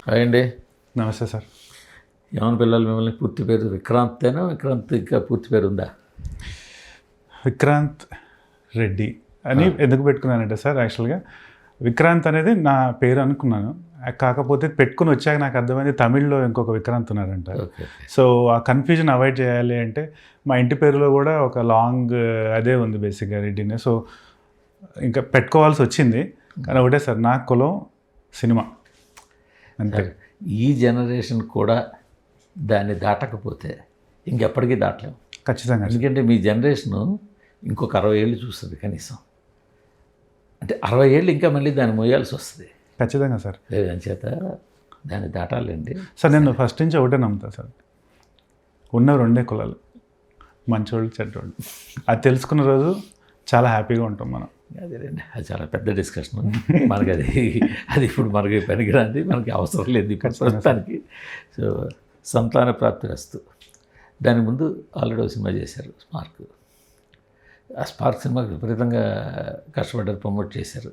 Hi అండి. నమస్తే sir. ఏమన్నా పిల్లలు మిమ్మల్ని పూర్తి పేరు విక్రాంతేనా? విక్రాంత్ ఇంకా పూర్తి పేరు ఉందా? విక్రాంత్ రెడ్డి అని ఎందుకు పెట్టుకున్నానంటే సార్, యాక్చువల్గా విక్రాంత్ అనేది నా పేరు అనుకున్నాను. కాకపోతే పెట్టుకుని వచ్చాక నాకు అర్థమైంది తమిళ్లో ఇంకొక విక్రాంత్ ఉన్నారంట. సో ఆ కన్ఫ్యూజన్ అవాయిడ్ చేయాలి అంటే మా ఇంటి పేరులో కూడా ఒక లాంగ్ అదే ఉంది బేసిక్గా రెడ్డినే. సో ఇంకా పెట్టుకోవాల్సి వచ్చింది. కానీ ఒకటే సార్, నా కులం సినిమా అంతే. ఈ జనరేషన్ కూడా దాన్ని దాటకపోతే ఇంకెప్పటికీ దాటలేము ఖచ్చితంగా. ఎందుకంటే మీ జనరేషను ఇంకొక 60 ఏళ్ళు చూస్తుంది కనీసం. అంటే 60 ఏళ్ళు ఇంకా మళ్ళీ దాన్ని మోయాల్సి వస్తుంది ఖచ్చితంగా సార్. లేదని చేత దాన్ని దాటాలండి సార్. నేను ఫస్ట్ నుంచి ఒకటే నమ్ముతాను సార్, ఉన్న రెండే కులాలు, మంచోళ్ళు చెడ్డోళ్ళు. అది తెలుసుకున్న రోజు చాలా హ్యాపీగా ఉంటాం మనం. అదేనండి, అది చాలా పెద్ద డిస్కషన్. మనకి అది ఇప్పుడు మనకి పనికిరాంది, మనకి అవసరం లేదు ప్రస్తుతానికి. సో సంతాన ప్రాప్తి వస్తు దాని ముందు ఆల్రెడీ సినిమా చేశారు స్పార్క్. ఆ స్పార్క్ సినిమాకి విపరీతంగా కష్టపడ్డారు, ప్రమోట్ చేశారు.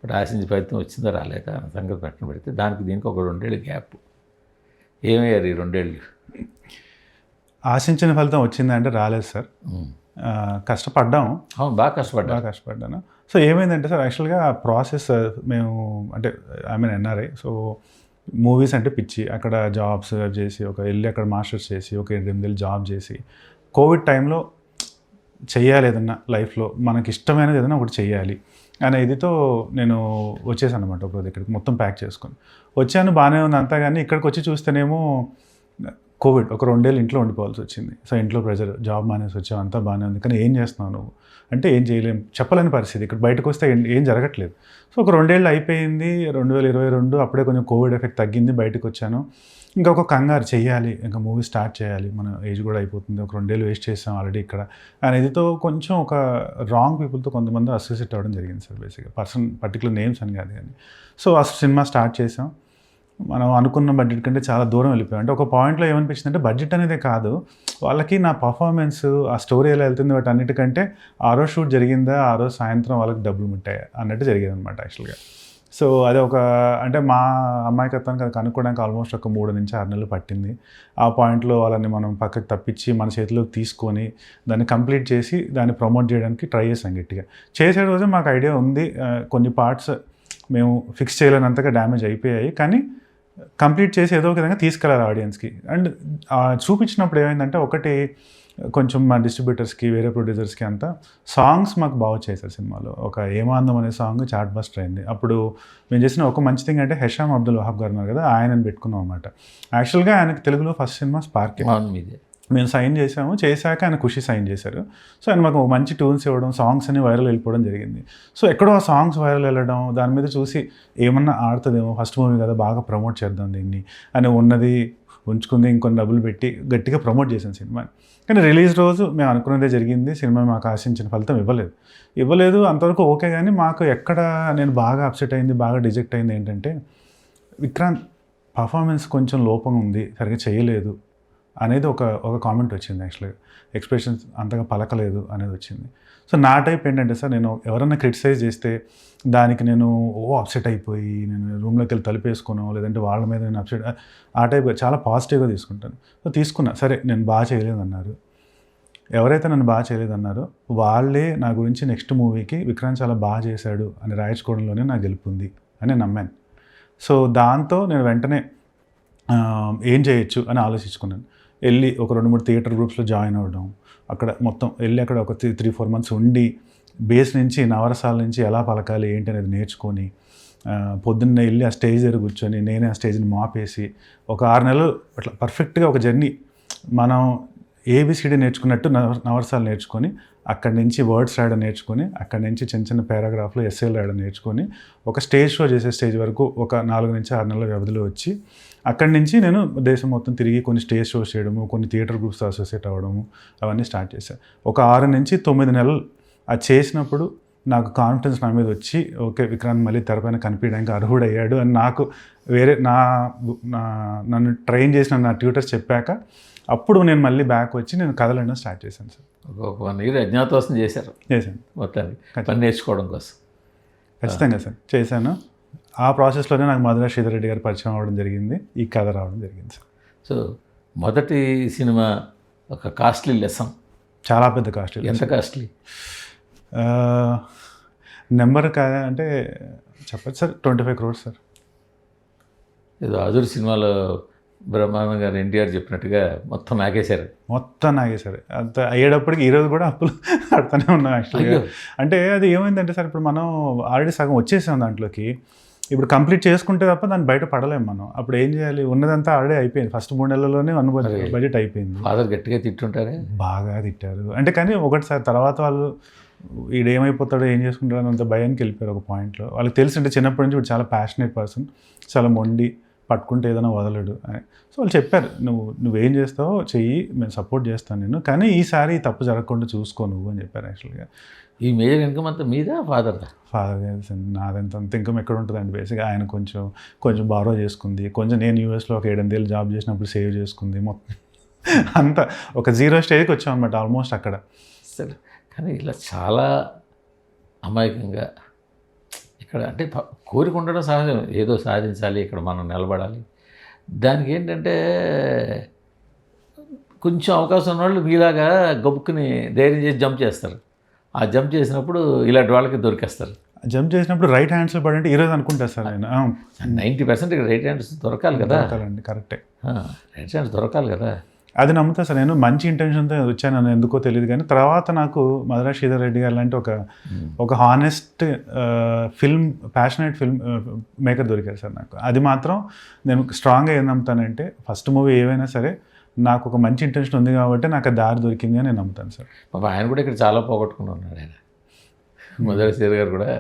బట్ ఆశించి ప్రయత్నం వచ్చిందో రాలేక సంగతి పక్కన పెడితే దానికి దీనికి ఒక 2 ఏళ్ళు గ్యాప్. ఏమయ్యారు ఈ 2 ఏళ్ళు? ఆశించిన ఫలితం వచ్చిందంటే రాలేదు సార్. కష్టపడ్డాము. అవును, బాగా కష్టపడ్డాను. సో ఏమైందంటే సార్, యాక్చువల్గా ప్రాసెస్ మేము అంటే ఎన్ఆర్ఐ. సో మూవీస్ అంటే పిచ్చి. అక్కడ జాబ్స్ చేసి వెళ్ళి అక్కడ మాస్టర్స్ చేసి ఒక 8 ఏళ్ళు జాబ్ చేసి కోవిడ్ టైంలో చెయ్యాలి ఏదన్నా లైఫ్లో, మనకి ఇష్టమైనది ఏదైనా ఒకటి చెయ్యాలి అనే ఇదితో నేను వచ్చేసాను అనమాట. ఒక ఇక్కడికి మొత్తం ప్యాక్ చేసుకొని వచ్చాను, బాగానే ఉంది అంతా. కానీ ఇక్కడికి వచ్చి చూస్తేనేమో కోవిడ్, ఒక 2 ఏళ్ళు ఇంట్లో ఉండిపోవాల్సి వచ్చింది. సో ఇంట్లో ప్రెజర్, జాబ్ మానేసి వచ్చావు, అంతా బాగానే ఉంది. కానీ ఏం చేస్తున్నావు నువ్వు అంటే ఏం చేయలేం, చెప్పలేని పరిస్థితి. ఇక్కడ బయటకు వస్తే ఏం జరగట్లేదు. సో ఒక 2 ఏళ్ళు అయిపోయింది, 2022. అప్పుడే కొంచెం కోవిడ్ ఎఫెక్ట్ తగ్గింది, బయటకు వచ్చాను. ఇంకా ఒక కంగారు, చెయ్యాలి, ఇంకా మూవీ స్టార్ట్ చేయాలి, మన ఏజ్ కూడా అయిపోతుంది, ఒక 2 ఏళ్ళు వేస్ట్ చేసాం ఆల్రెడీ ఇక్కడ అనేదితో కొంచెం ఒక రాంగ్ పీపుల్తో కొంతమంది అసోసియేట్ అవ్వడం జరిగింది సార్. బేసిక్గా పర్టికులర్ నేమ్స్ అని కాదు కానీ. సో ఆ సినిమా స్టార్ట్ చేసాం. మనం అనుకున్న బడ్జెట్ కంటే చాలా దూరం వెళ్ళిపోయాం. అంటే ఒక పాయింట్లో ఏమనిపించింది అంటే బడ్జెట్ అనేదే కాదు, వాళ్ళకి నా పర్ఫార్మెన్స్, ఆ స్టోరీ ఎలా వెళ్తుంది, వాటి అన్నిటికంటే ఆ రోజు షూట్ జరిగిందా, ఆ రోజు సాయంత్రం వాళ్ళకి డబ్బులు ముట్టాయా అన్నట్టు జరిగేది అనమాట యాక్చువల్గా. సో అది ఒక అంటే మా అమ్మాయికత్వానికి అది కనుక్కోవడానికి ఆల్మోస్ట్ ఒక 3 నుంచి 6 నెలలు పట్టింది. ఆ పాయింట్లో వాళ్ళని మనం పక్కకు తప్పించి మన చేతిలోకి తీసుకొని దాన్ని కంప్లీట్ చేసి దాన్ని ప్రమోట్ చేయడానికి ట్రై చేసాం గట్టిగా. చేసే రోజు మాకు ఐడియా ఉంది, కొన్ని పార్ట్స్ మేము ఫిక్స్ చేయలేనంతగా డ్యామేజ్ అయిపోయాయి, కానీ కంప్లీట్ చేసి ఏదో ఒక విధంగా తీసుకెళ్ళాలి ఆడియన్స్కి. అండ్ చూపించినప్పుడు ఏమైందంటే, ఒకటి కొంచెం మా డిస్ట్రిబ్యూటర్స్కి, వేరే ప్రొడ్యూసర్స్కి అంతా సాంగ్స్ మాకు బాగా వచ్చేసారు సినిమాలో. ఒక ఏమాందం అనే సాంగ్ చాట్ బస్టర్ అయింది. అప్పుడు మేము చేసిన ఒక మంచి థింగ్ అంటే హెషామ్ అబ్దుల్ వహాబ్ గారు ఉన్నారు కదా, ఆయనని పెట్టుకున్నాం అనమాట. యాక్చువల్గా ఆయనకి తెలుగులో ఫస్ట్ సినిమా స్పార్క్. మేము సైన్ చేసాము, చేశాక ఆయన ఖుషి సైన్ చేశారు. సో ఆయన మాకు మంచి ట్యూన్స్ ఇవ్వడం, సాంగ్స్ అన్ని వైరల్ వెళ్ళిపోవడం జరిగింది. సో ఎక్కడో ఆ సాంగ్స్ వైరల్ వెళ్ళడం, దాని మీద చూసి ఏమన్నా ఆడుతుందేమో, ఫస్ట్ మూవీ కదా, బాగా ప్రమోట్ చేద్దాం దీన్ని అని ఉన్నది ఉంచుకుంది, ఇంకొన్ని డబ్బులు పెట్టి గట్టిగా ప్రమోట్ చేసాను సినిమాని. కానీ రిలీజ్ రోజు మేము అనుకున్నదే జరిగింది. సినిమా మాకు ఆశించిన ఫలితం ఇవ్వలేదు అంతవరకు ఓకే. కానీ మాకు ఎక్కడ నేను బాగా అప్సెట్ అయింది, బాగా డిజెక్ట్ అయింది ఏంటంటే, విక్రాంత్ పర్ఫార్మెన్స్ కొంచెం లోపం ఉంది, సరిగ్గా చేయలేదు అనేది ఒక కామెంట్ వచ్చింది. యాక్చువల్గా ఎక్స్ప్రెషన్స్ అంతగా పలకలేదు అనేది వచ్చింది. సో నా టైప్ ఏంటంటే సార్, నేను ఎవరన్నా క్రిటిసైజ్ చేస్తే దానికి నేను అప్సెట్ అయిపోయి నేను రూమ్లోకి వెళ్ళి తలుపేసుకోను, లేదంటే వాళ్ళ మీద నేను అప్సెట్, ఆ టైప్ చాలా పాజిటివ్గా తీసుకుంటాను. సో తీసుకున్నా, సరే నేను బాగా చేయలేదన్నారు. ఎవరైతే నన్ను బాగా చేయలేదన్నారో వాళ్ళే నా గురించి నెక్స్ట్ మూవీకి విక్రాంత్ చాలా బాగా చేశాడు అని రాయించుకోవడంలోనే నాకు గెలుపుంది అని నమ్మాను. సో దాంతో నేను వెంటనే ఏం చేయొచ్చు అని ఆలోచించుకున్నాను. వెళ్ళి ఒక 2-3 థియేటర్ గ్రూప్స్లో జాయిన్ అవ్వడం, అక్కడ మొత్తం వెళ్ళి అక్కడ ఒక 3-4 months ఉండి బేస్ నుంచి, నవరసాల నుంచి ఎలా పలకాలి ఏంటి అనేది నేర్చుకొని, పొద్దున్నే వెళ్ళి ఆ స్టేజ్ దగ్గర కూర్చొని నేనే ఆ స్టేజ్ని మాపేసి ఒక 6 నెలలు అట్లా పర్ఫెక్ట్గా ఒక జర్నీ, మనం ఏబిసిడి నేర్చుకున్నట్టు నవరసాలు నేర్చుకొని, అక్కడి నుంచి వర్డ్స్ రాయడం నేర్చుకొని, అక్కడి నుంచి చిన్న చిన్న పారాగ్రాఫ్లో ఎస్సేలు రాయడం నేర్చుకొని, ఒక స్టేజ్ షో చేసే స్టేజ్ వరకు ఒక 4 నుంచి 6 నెలల వ్యవధిలో వచ్చి, అక్కడి నుంచి నేను దేశం మొత్తం తిరిగి కొన్ని స్టేజ్ షోస్ చేయడము, కొన్ని థియేటర్ గ్రూప్స్తో అసోసియేట్ అవ్వడము, అవన్నీ స్టార్ట్ చేశాను. ఒక 6 నుంచి 9 నెలలు అది చేసినప్పుడు నాకు కాన్ఫిడెన్స్ నా మీద వచ్చి, ఓకే విక్రాంత్ మళ్ళీ తెరపైన కనిపించడానికి అర్హుడయ్యాడు అని నాకు వేరే నన్ను ట్రైన్ చేసిన నా ట్యూటర్స్ చెప్పాక, అప్పుడు నేను మళ్ళీ బ్యాక్ వచ్చి నేను కథలు స్టార్ట్ చేశాను సార్. ఒక 1 year అజ్ఞాతవాసం చేశాను మొత్తానికి పని నేర్చుకోవడం కోసం. ఖచ్చితంగా సార్ చేశాను. ఆ ప్రాసెస్లోనే నాకు మధుర శ్రీధర్ రెడ్డి గారు పరిచయం అవ్వడం జరిగింది, ఈ కథ రావడం జరిగింది సార్. సో మొదటి సినిమా ఒక కాస్ట్లీ లెసన్. చాలా పెద్ద కాస్ట్. ఎంత కాస్ట్లీ? నెంబర్ కాదా అంటే చెప్పచ్చు సార్, 25 crores సార్. ఏదో అదురు సినిమాలో బ్రహ్మానందం గారు ఎన్టీఆర్ చెప్పినట్టుగా మొత్తం నాకేశారు. మొత్తం నాగేశారు. అంత అయ్యేటప్పటికి ఈరోజు కూడా అప్పులు కడుతూనే ఉన్నాం యాక్చువల్గా. అంటే అది ఏమైందంటే సార్, ఇప్పుడు మనం ఆల్రెడీ సగం వచ్చేసాం దాంట్లోకి, ఇప్పుడు కంప్లీట్ చేసుకుంటే తప్ప దాన్ని బయట పడలేము మనం. అప్పుడు ఏం చేయాలి, ఉన్నదంతా ఆల్రెడీ అయిపోయింది. ఫస్ట్ 3 నెలల్లోనే బడ్జెట్ అయిపోయింది. ఫాదర్ గట్టిగా తిట్టుంటారే? బాగా తిట్టారు. అంటే కానీ ఒకటిసారి తర్వాత వాళ్ళు ఈడేమైపోతాడో ఏం చేసుకుంటాడో అంత భయానికి వెళ్ళిపోయారు ఒక పాయింట్లో. వాళ్ళకి తెలిసి అంటే చిన్నప్పటి నుంచి ఇప్పుడు చాలా ప్యాషనేట్ పర్సన్, చాలా మొండి, పట్టుకుంటే ఏదైనా వదలడు అని. సో వాళ్ళు చెప్పారు, నువ్వేం చేస్తావో చెయ్యి, మేము సపోర్ట్ చేస్తాను నేను, కానీ ఈసారి తప్పు జరగకుండా చూసుకో నువ్వు అని చెప్పారు యాక్చువల్గా. ఈ మేజర్ ఇన్కమ్ అంతా మీదా ఫాదర్దా? ఫాదర్ నాదంత అంత ఇన్కమ్ ఎక్కడ ఉంటుందండి బేసిక్గా. ఆయన కొంచెం బారో చేసుకుంది, కొంచెం నేను యూఎస్లో ఒక 7-8 ఏళ్ళు జాబ్ చేసినప్పుడు సేవ్ చేసుకుంది, మొత్తం అంతా ఒక 0 స్టేజ్కి వచ్చాం అనమాట ఆల్మోస్ట్ అక్కడ. సరే, కానీ ఇలా చాలా అమాయకంగా ఇక్కడ అంటే కోరిక ఉండడం సహజం, ఏదో సాధించాలి, ఇక్కడ మనం నిలబడాలి. దానికి ఏంటంటే కొంచెం అవకాశం ఉన్నవాళ్ళు మీలాగా గబుక్కుని ధైర్యం చేసి జంప్ చేస్తారు. ఆ జంప్ చేసినప్పుడు ఇలాంటి వాళ్ళకి దొరికేస్తారు. జంప్ చేసినప్పుడు రైట్ హ్యాండ్స్లో పడంటే ఈరోజు అనుకుంటారు సార్ ఆయన. 90% ఇక్కడ రైట్ హ్యాండ్స్ దొరకాలి కదా. దొరకాలండి, కరెక్టే. రైట్ హ్యాండ్స్ దొరకాలి కదా. అది నమ్ముతా సార్. నేను మంచి ఇంటెన్షన్తో వచ్చాను అని ఎందుకో తెలియదు, కానీ తర్వాత నాకు మధుర శ్రీధర్ రెడ్డి గారు లాంటి ఒక హానెస్ట్ ప్యాషనేట్ ఫిల్మ్ మేకర్ దొరికారు సార్ నాకు. అది మాత్రం నేను స్ట్రాంగ్గా ఏం నమ్ముతానంటే, ఫస్ట్ మూవీ ఏవైనా సరే నాకు ఒక మంచి ఇంటెన్షన్ ఉంది కాబట్టి నాకు ఆ దారి దొరికింది అని నేను నమ్ముతాను సార్. పాప ఆయన కూడా ఇక్కడ చాలా పోగొట్టుకుని ఉన్నాడు. ఆయన మధుర శ్రీధర్ గారు కూడా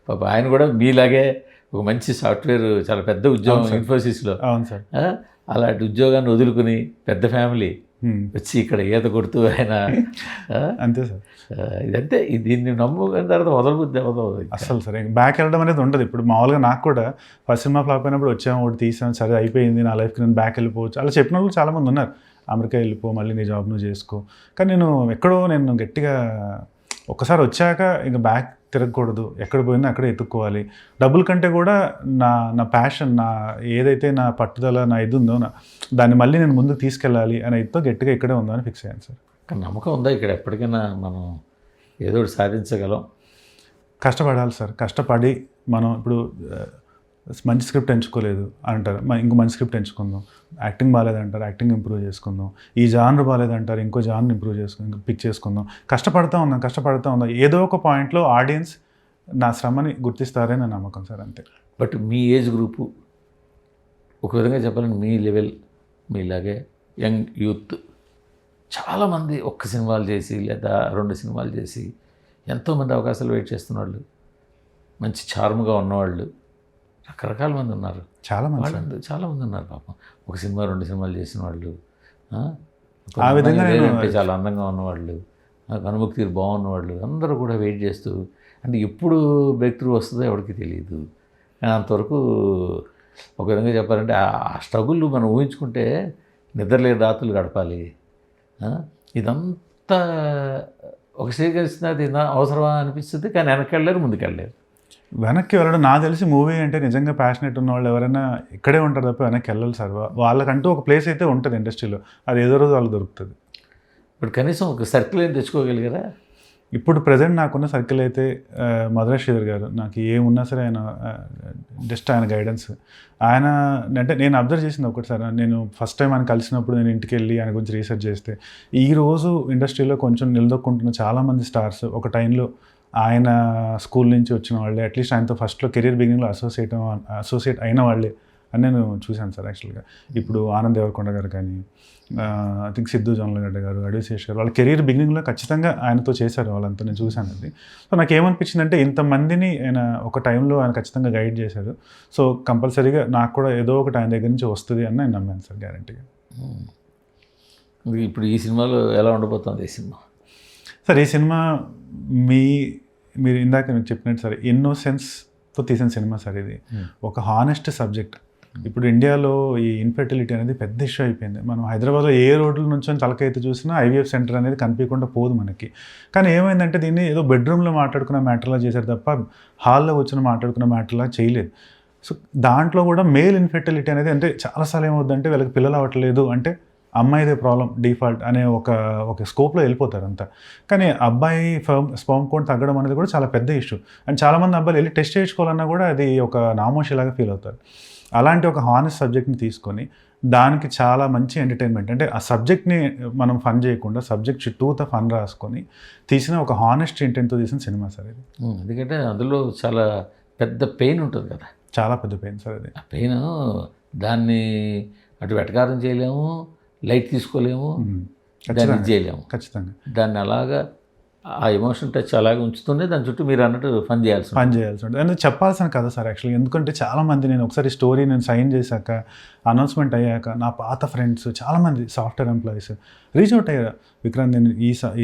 పాప ఆయన కూడా మీలాగే ఒక మంచి సాఫ్ట్వేర్, చాలా పెద్ద ఉద్యోగం ఇన్ఫోసిస్లో. అవును సార్. అలాంటి ఉద్యోగాన్ని వదులుకుని పెద్ద ఫ్యామిలీ వచ్చి ఇక్కడ ఈత కొడుతూ ఆయన అంతే సార్. ఇదంతే, దీన్ని నమ్ముకున్న తర్వాత వదలబుద్ధి వదలదు అసలు సార్. బ్యాక్ వెళ్ళడం అనేది ఉండదు. ఇప్పుడు మామూలుగా నాకు కూడా ఫస్ట్ సినిమా ఫ్లాప్ అయినప్పుడు వచ్చాము, ఒకటి తీసాను, సరే అయిపోయింది, నా లైఫ్కి నేను బ్యాక్ వెళ్ళిపోవచ్చు అలా చెప్పిన వాళ్ళు చాలామంది ఉన్నారు. అమెరికా వెళ్ళిపో, మళ్ళీ నీ జాబ్ నువ్వు చేసుకో. కానీ నేను గట్టిగా ఒక్కసారి వచ్చాక ఇంకా బ్యాక్ తిరగకూడదు, ఎక్కడ పోయిందో అక్కడే ఎత్తుక్కోవాలి. డబ్బుల కంటే కూడా నా ప్యాషన్, ఏదైతే నా పట్టుదల, నా ఇది ఉందో దాన్ని మళ్ళీ నేను ముందుకు తీసుకెళ్ళాలి అనే ఇదితో గట్టిగా ఇక్కడే ఉందో అని ఫిక్స్ అయ్యాను సార్. కానీ నమ్మకం ఉందా ఇక్కడ ఎప్పటికైనా మనం ఏదో ఒకటి సాధించగలం? కష్టపడాలి సార్. కష్టపడి మనం ఇప్పుడు మంచి స్క్రిప్ట్ ఎంచుకోలేదు అంటారు, ఇంకో మంచి స్క్రిప్ట్ ఎంచుకుందాం. యాక్టింగ్ బాగాలేదంటారు, యాక్టింగ్ ఇంప్రూవ్ చేసుకుందాం. ఈ జానర్ బాగాలేదంటారు, ఇంకో జానర్ ఇంప్రూవ్ పిక్ చేసుకుందాం. కష్టపడుతూ ఉందాం. ఏదో ఒక పాయింట్లో ఆడియన్స్ నా శ్రమని గుర్తిస్తారని నా నమ్మకం సార్, అంతే. బట్ మీ ఏజ్ గ్రూపు ఒక విధంగా చెప్పాలంటే మీ లెవెల్, మీలాగే యంగ్ యూత్ చాలామంది ఒక్క సినిమాలు చేసి లేదా 2 సినిమాలు చేసి ఎంతోమంది అవకాశాలు వెయిట్ చేస్తున్నవాళ్ళు, మంచి చార్మ్గా ఉన్నవాళ్ళు రకరకాల మంది ఉన్నారు. చాలామంది ఉన్నారు పాపం. ఒక సినిమా 2 సినిమాలు చేసిన వాళ్ళు, ఆ విధంగా చాలా అందంగా ఉన్నవాళ్ళు, కనుముక్కు తీరు బాగున్నవాళ్ళు అందరూ కూడా వెయిట్ చేస్తూ, అంటే ఎప్పుడు బ్రేక్ త్రూ వస్తుందో ఎవరికి తెలియదు. కానీ అంతవరకు ఒక విధంగా చెప్పాలంటే ఆ స్ట్రగుల్ మనం ఊహించుకుంటే నిద్రలేని రాత్రులు గడపాలి. ఇదంతా ఒక స్టేజ్ కలిసిన అది అవసరమా అనిపిస్తుంది. కానీ వెనక్కి ముందుకెళ్ళలేరు. వెనక్కి వెళ్ళడం నాకు తెలిసి మూవీ అంటే నిజంగా ప్యాషనేట్ ఉన్న వాళ్ళు ఎవరైనా ఇక్కడే ఉంటారు తప్ప వెనక్కి వెళ్ళాలి సార్. వాళ్ళకంటూ ఒక ప్లేస్ అయితే ఉంటుంది ఇండస్ట్రీలో, అది ఏదో రోజు వాళ్ళకి దొరుకుతుంది. ఇప్పుడు కనీసం ఒక సర్కిల్ ఏం తెచ్చుకోగలిగారా? ఇప్పుడు ప్రజెంట్ నాకున్న సర్కిల్ అయితే మధుర శ్రీధర్ గారు. నాకు ఏమున్నా సరే ఆయన జస్ట్ ఆయన గైడెన్స్. ఆయన అంటే నేను అబ్జర్వ్ చేసింది ఒకటి సార్, నేను ఫస్ట్ టైం ఆయన కలిసినప్పుడు నేను ఇంటికి వెళ్ళి ఆయన గురించి రీసెర్చ్ చేస్తే, ఈరోజు ఇండస్ట్రీలో కొంచెం నిలదొక్కుంటున్న చాలామంది స్టార్స్ ఒక టైంలో ఆయన స్కూల్ నుంచి వచ్చిన వాళ్ళే, అట్లీస్ట్ ఆయనతో ఫస్ట్లో కెరీర్ బిగినింగ్లో అసోసియేట్ అయిన వాళ్ళే అని నేను చూశాను సార్ యాక్చువల్గా. ఇప్పుడు ఆనంద్ దేవరకొండ గారు కానీ, ఐ థింక్ సిద్ధు జొన్నలగడ్డ గారు, అడవిశేష్ గారు, వాళ్ళ కెరీర్ బిగినింగ్లో ఖచ్చితంగా ఆయనతో చేశారు వాళ్ళంతా, నేను చూశాను అది. సో నాకు ఏమనిపించిందంటే ఇంతమందిని ఆయన ఒక టైంలో ఆయన ఖచ్చితంగా గైడ్ చేశారు. సో కంపల్సరీగా నాకు కూడా ఏదో ఒకటి ఆయన దగ్గర నుంచి వస్తుంది అని నేను నమ్మాను సార్, గ్యారంటీగా. ఇప్పుడు ఈ సినిమాలో ఎలా ఉండబోతుంది ఈ సినిమా? సార్ ఈ సినిమా మీరు ఇందాక మీకు చెప్పినట్టు సార్ ఇన్నోసెన్స్తో తీసిన సినిమా సార్ ఇది. ఒక హానెస్ట్ సబ్జెక్ట్. ఇప్పుడు ఇండియాలో ఈ ఇన్ఫెర్టిలిటీ అనేది పెద్ద ఇష్యూ అయిపోయింది. మనం హైదరాబాద్లో ఏ రోడ్ల నుంచి తలకైతే చూసినా ఐవీఎఫ్ సెంటర్ అనేది కనిపించకుండా పోదు మనకి. కానీ ఏమైందంటే దీన్ని ఏదో బెడ్రూమ్లో మాట్లాడుకున్న మ్యాటర్లా చేశారు తప్ప హాల్లో వచ్చిన మాట్లాడుకున్న మ్యాటర్లా చేయలేదు. సో దాంట్లో కూడా మేల్ ఇన్ఫెర్టిలిటీ అనేది అంటే చాలాసార్లు ఏమవుద్దంటే వీళ్ళకి పిల్లలు అవ్వట్లేదు అంటే అమ్మాయిదే ప్రాబ్లం డిఫాల్ట్ అనే ఒక స్కోప్లో వెళ్ళిపోతారు అంతా. కానీ అబ్బాయి స్పర్మ్ కౌంట్ తగ్గడం అనేది కూడా చాలా పెద్ద ఇష్యూ. అండ్ చాలామంది అబ్బాయిలు వెళ్ళి టెస్ట్ చేయించుకోవాలన్నా కూడా అది ఒక నామోషిలాగా ఫీల్ అవుతారు. అలాంటి ఒక హానెస్ట్ సబ్జెక్ట్ని తీసుకొని దానికి చాలా మంచి ఎంటర్టైన్మెంట్ అంటే ఆ సబ్జెక్ట్ని మనం ఫన్ చేయకుండా సబ్జెక్ట్ చుట్టూతో ఫన్ రాసుకొని తీసిన ఒక హానెస్ట్ ఇంటెంట్తో తీసిన సినిమా సార్ ఇది. ఎందుకంటే అందులో చాలా పెద్ద పెయిన్ ఉంటుంది కదా, చాలా పెద్ద పెయిన్ సార్ అది. ఆ పెయిన్ దాన్ని అటు వెటకారం చేయలేము, లైట్ తీసుకోలేము, దాన్ని ఇది చేయలేము. ఖచ్చితంగా దాన్ని అలాగా ఆ ఎమోషన్ టచ్ అలాగే ఉంచుతుంది. దాని చుట్టూ మీరు అన్నట్టు ఫన్ చేయాల్సి ఉంటుంది. అంటే చెప్పాల్సిన కదా సార్ యాక్చువల్లీ. ఎందుకంటే చాలామంది నేను ఒకసారి స్టోరీ నేను సైన్ చేశాక అనౌన్స్మెంట్ అయ్యాక నా పాత ఫ్రెండ్స్ చాలామంది సాఫ్ట్వేర్ ఎంప్లాయీస్ రీచ్ అవుట్ అయ్యారు. విక్రాంత్ నేను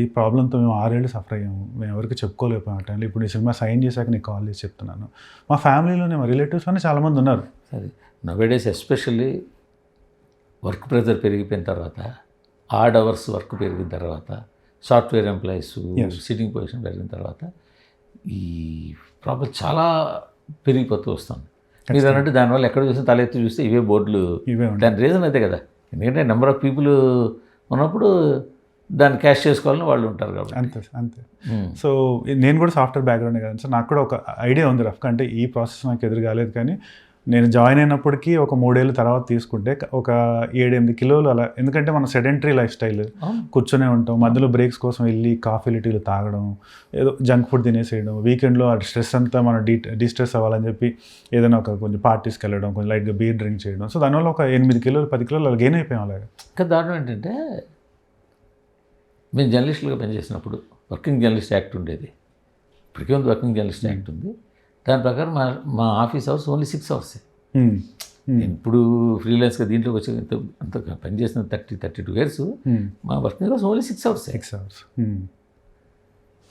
ఈ ప్రాబ్లంతో మేము 6 ఏళ్ళు సఫర్ అయ్యాము, మేము ఎవరికి చెప్పుకోలేకపోయాం ఆ టైంలో. ఇప్పుడు ఈ సినిమా సైన్ చేశాక నీకు కాల్ చేసి చెప్తున్నాను. మా ఫ్యామిలీలోనే మా రిలేటివ్స్లోనే చాలామంది ఉన్నారు. సరే, నవేడేస్ ఎస్పెషల్లీ వర్క్ ప్రెజర్ పెరిగిపోయిన తర్వాత, ఆడ్ అవర్స్ వర్క్ పెరిగిన తర్వాత, సాఫ్ట్వేర్ ఎంప్లాయీస్ సిట్టింగ్ పొజిషన్ పెరిగిన తర్వాత ఈ ప్రాబ్లం చాలా పెరిగిపోతూ వస్తుంది. మీరు అన్నట్టు దానివల్ల ఎక్కడ చూసినా తలెత్తి చూస్తే ఇవే బోర్డులు. దాని రీజన్ అదే కదా, ఎందుకంటే నెంబర్ ఆఫ్ పీపుల్ ఉన్నప్పుడు దాన్ని క్యాష్ చేసుకోవాలని వాళ్ళు ఉంటారు కాబట్టి. అంతే. సో నేను కూడా సాఫ్ట్వేర్ బ్యాక్గ్రౌండ్ కదా సార్, నాకు కూడా ఒక ఐడియా ఉంది రఫ్గా. అంటే ఈ ప్రాసెస్ నాకు ఎదురు కాలేదు, కానీ నేను జాయిన్ అయినప్పటికీ ఒక 3 ఏళ్ళ తర్వాత తీసుకుంటే ఒక 7-8 కిలోలు అలా. ఎందుకంటే మన సెడెంటరీ లైఫ్ స్టైల్, కూర్చొనే ఉంటాం, మధ్యలో బ్రేక్స్ కోసం వెళ్ళి కాఫీలు టీలు తాగడం, ఏదో జంక్ ఫుడ్ తినేసేయడం, వీకెండ్లో ఆ స్ట్రెస్ అంతా మనం డిస్ట్రెస్ అవ్వాలని చెప్పి ఏదైనా కొంచెం పార్టీస్కి వెళ్ళడం, కొంచెం లైట్గా బీర్ డ్రింక్ చేయడం. సో దానివల్ల ఒక 8 కిలోలు 10 కిలోలు అలా గెయిన్ అయిపోయాం. అలాగే ఇంకా దారుణం ఏంటంటే, మేము జర్నలిస్టులుగా పనిచేసినప్పుడు వర్కింగ్ జర్నలిస్ట్ యాక్ట్ ఉండేది. ఇప్పటికే ఉంది వర్కింగ్ జర్నలిస్ట్ యాక్ట్ ఉంది. దాని ప్రకారం మా ఆఫీస్ అవర్స్ ఓన్లీ 6 hours. నేను ఇప్పుడు ఫ్రీలాన్స్గా దీంట్లోకి వచ్చి అంత పనిచేసిన 32 years మా వర్కింగ్ అవర్స్ ఓన్లీ 6 hours.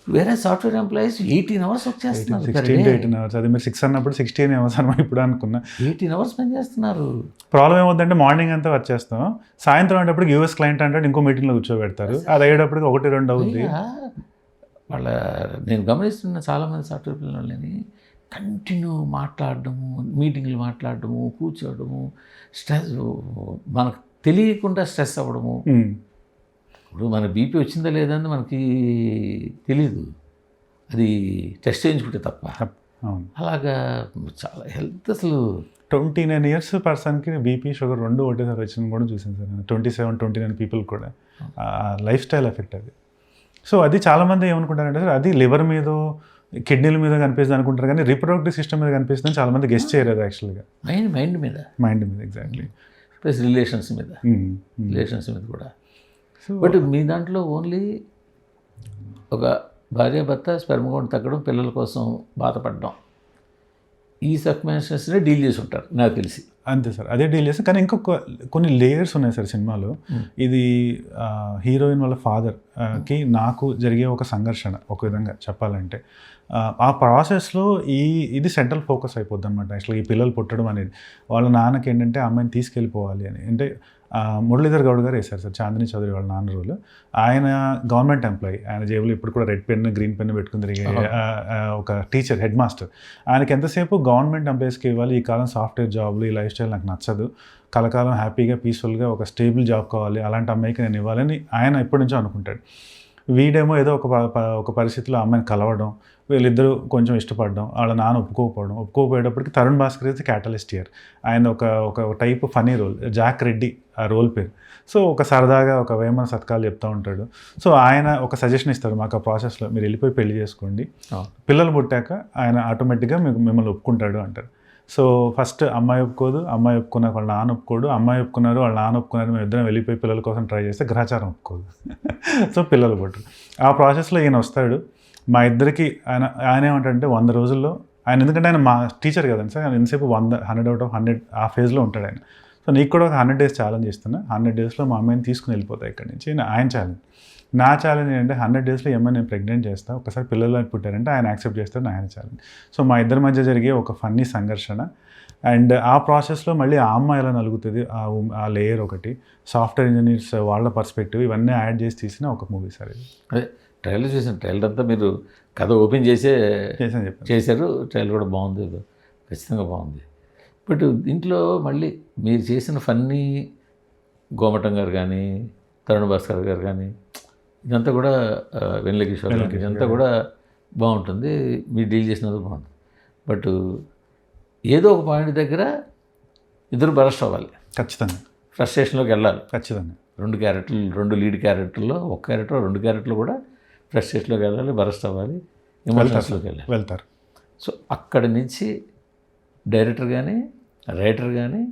వేరే సాఫ్ట్వేర్ ఎంప్లాయీస్ 18 hours వర్క్ చేస్తున్నారు. 18 hours. అది మీరు 6 అన్నప్పుడు 16 hours అని ఇప్పుడు అనుకున్నా. 18 hours పని చేస్తున్నారు. ప్రాబ్లం ఏమవుతుందంటే మార్నింగ్ అంతా వర్క్ చేస్తాం, సాయంత్రం అయ్యేటప్పుడు యూఎస్ క్లయింట్ అంటే ఇంకో మీటింగ్లో కూర్చోబెడతారు, అది అయ్యేటప్పటికి 1-2 అవుతుంది. వాళ్ళ నేను గమనిస్తున్న చాలామంది సాఫ్ట్వేర్ పిల్లలని కంటిన్యూ మాట్లాడడము, మీటింగ్లు మాట్లాడడము, కూర్చోవడము, స్ట్రెస్, మనకు తెలియకుండా స్ట్రెస్ అవ్వడము. ఇప్పుడు మన బీపీ వచ్చిందా లేదా అని మనకి తెలీదు, అది టెస్ట్ చేయించుకుంటే తప్ప. అలాగా చాలా హెల్త్ అసలు 29 years పర్సన్కి బీపీ షుగర్ 2 ఒకటేసారి వచ్చింది కూడా చూసాను సార్. 27-29 పీపుల్ కూడా లైఫ్ స్టైల్ ఎఫెక్ట్ అది. సో అది చాలామంది ఏమనుకుంటారంటే సార్ అది లివర్ మీద కిడ్నీల మీద కనిపిస్తుంది అనుకుంటారు, కానీ రీప్రొడక్టివ్ సిస్టమ్ మీద కనిపిస్తుంది చాలామంది గెస్ట్ చేయలేదు యాక్చువల్గా. మైండ్ మీద ఎగ్జాక్ట్లీ. ప్లస్ రిలేషన్స్ మీద కూడా. బట్ మీ దాంట్లో ఓన్లీ ఒక భార్యాభర్త స్పెర్మ్ కౌంట్ తగ్గడం, పిల్లల కోసం బాధపడడం, ఈ సర్కమ్స్టాన్సెస్నే డీల్ చేసి ఉంటారు నాకు తెలిసి. అంతే సార్, అదే డీల్ చేస్తాం. కానీ ఇంకొక కొన్ని లేయర్స్ ఉన్నాయి సార్ సినిమాలో. ఇది హీరోయిన్ వాళ్ళ ఫాదర్కి నాకు జరిగే ఒక సంఘర్షణ, ఒక విధంగా చెప్పాలంటే. ఆ ప్రాసెస్లో ఇది సెంట్రల్ ఫోకస్ అయిపోద్ది అనమాట. యాక్చువల్గా ఈ పిల్లలు పుట్టడం అనేది వాళ్ళ నాన్నకి ఏంటంటే అమ్మాయిని తీసుకెళ్ళిపోవాలి అని. అంటే మురళీధర్ గౌడ్ గారు వేశారు సార్, చాందిని చౌదరి వాళ్ళ నాన్న రోల్. ఆయన గవర్నమెంట్ ఎంప్లాయీ, ఆయన జేబులో ఇప్పుడు కూడా రెడ్ పెన్ గ్రీన్ పెన్ పెట్టుకుని తిరిగే ఒక టీచర్, హెడ్ మాస్టర్. ఆయనకి ఎంతసేపు గవర్నమెంట్ ఎంప్లాయీస్కి ఇవ్వాలి, ఈ కాలం సాఫ్ట్వేర్ జాబ్లు, ఈ లైఫ్ స్టైల్ నాకు నచ్చదు, కలకాలం హ్యాపీగా పీస్ఫుల్గా ఒక స్టేబుల్ జాబ్ కావాలి, అలాంటి అమ్మాయికి నేను ఇవ్వాలని ఆయన ఎప్పటి నుంచో అనుకుంటాడు. వీడేమో ఏదో ఒక పరిస్థితిలో అమ్మాయిని కలవడం, వీళ్ళిద్దరూ కొంచెం ఇష్టపడడం, వాళ్ళ నాన్న ఒప్పుకోపోయేటప్పటికి తరుణ్ భాస్కర్ అయితే క్యాటలిస్ట్ ఇయర్. ఆయన ఒక type funny role, Jack Reddy ఆ రోల్ పేరు. సో ఒక సరదాగా ఒక వేమన సత్కాలు చెప్తూ ఉంటాడు. సో ఆయన ఒక సజెషన్ ఇస్తారు మాకు ఆ ప్రాసెస్లో, మీరు వెళ్ళిపోయి పెళ్లి చేసుకోండి, పిల్లలు పుట్టాక ఆయన ఆటోమేటిక్గా మిమ్మల్ని ఒప్పుకుంటాడు అంటారు. సో ఫస్ట్ అమ్మాయి ఒప్పుకోదు, అమ్మాయి ఒప్పుకున్నాక వాళ్ళ నాన్న ఒప్పుకోడు, అమ్మాయి ఒప్పుకున్నారు వాళ్ళ నాన్న ఒప్పుకున్నారు, మేము ఇద్దరం వెళ్ళిపోయి పిల్లల కోసం ట్రై చేస్తే గ్రహచారం ఒప్పుకోదు. సో పిల్లలు పుట్టరు. ఆ ప్రాసెస్లో ఈయన వస్తాడు. మా ఇద్దరికి ఆయన ఏమంటాడంటే 100 రోజుల్లో ఆయన, ఎందుకంటే ఆయన మా టీచర్ కదండి సార్, ఆయన ఎంతసేపు 100 out of 100 ఆ ఫేజ్లో ఉంటాడు ఆయన. సో నీకు కూడా ఒక 100 days ఛాలెంజ్ ఇస్తున్నా, 100 daysలో మా అమ్మాయిని తీసుకుని వెళ్ళిపోతాయి ఇక్కడి నుంచి. ఆయన ఛాలెంజ్. నా ఛాలెంజ్ ఏంటంటే 100 daysలో ఈ అమ్మాయి నేను ప్రెగ్నెంట్ చేస్తాను, ఒకసారి పిల్లలు పుట్టారంటే ఆయన యాక్సెప్ట్ చేస్తాడు, ఆయన ఛాలెంజ్. సో మా ఇద్దరి మధ్య జరిగే ఒక ఫన్నీ సంఘర్షణ. అండ్ ఆ ప్రాసెస్లో మళ్ళీ ఆ అమ్మాయి ఎలా నలుగుతుంది, ఆ లేయర్ ఒకటి, సాఫ్ట్వేర్ ఇంజనీర్స్ వాళ్ళ పర్స్పెక్టివ్, ఇవన్నీ యాడ్ చేసి తీసిన ఒక మూవీ సార్ ఇది. అదే ట్రైలర్ చూసాను. ట్రైలర్ అంతా మీరు కథ ఓపెన్ చేశారు. ట్రైలర్ కూడా బాగుంది, ఖచ్చితంగా బాగుంది. బట్ దీంట్లో మళ్ళీ మీరు చేసిన ఫన్నీ గోమటం గారు కానీ తరుణ్ భాస్కర్ గారు కానీ ఇదంతా కూడా వెన్నెల కిషోర్ గారు ఇదంతా కూడా బాగుంటుంది, మీరు డీల్ చేసినది బాగుంటుంది. బట్ ఏదో ఒక పాయింట్ దగ్గర ఇద్దరు బరస్ట్ అవ్వాలి, ఖచ్చితంగా ఫ్రస్ట్రేషన్లోకి వెళ్ళాలి. ఖచ్చితంగా 2 క్యారెక్టర్లు, 2 లీడ్ క్యారెక్టర్లో 1 క్యారెక్టర్ 2 క్యారెక్టర్లు కూడా ఫ్రస్ట్రేషన్లోకి వెళ్ళాలి, బరస్ట్ అవ్వాలి, ఎమోషన్స్లోకి వెళ్ళాలి. వెళ్తారు. సో అక్కడి నుంచి డైరెక్టర్ కానీ రైటర్ కానీ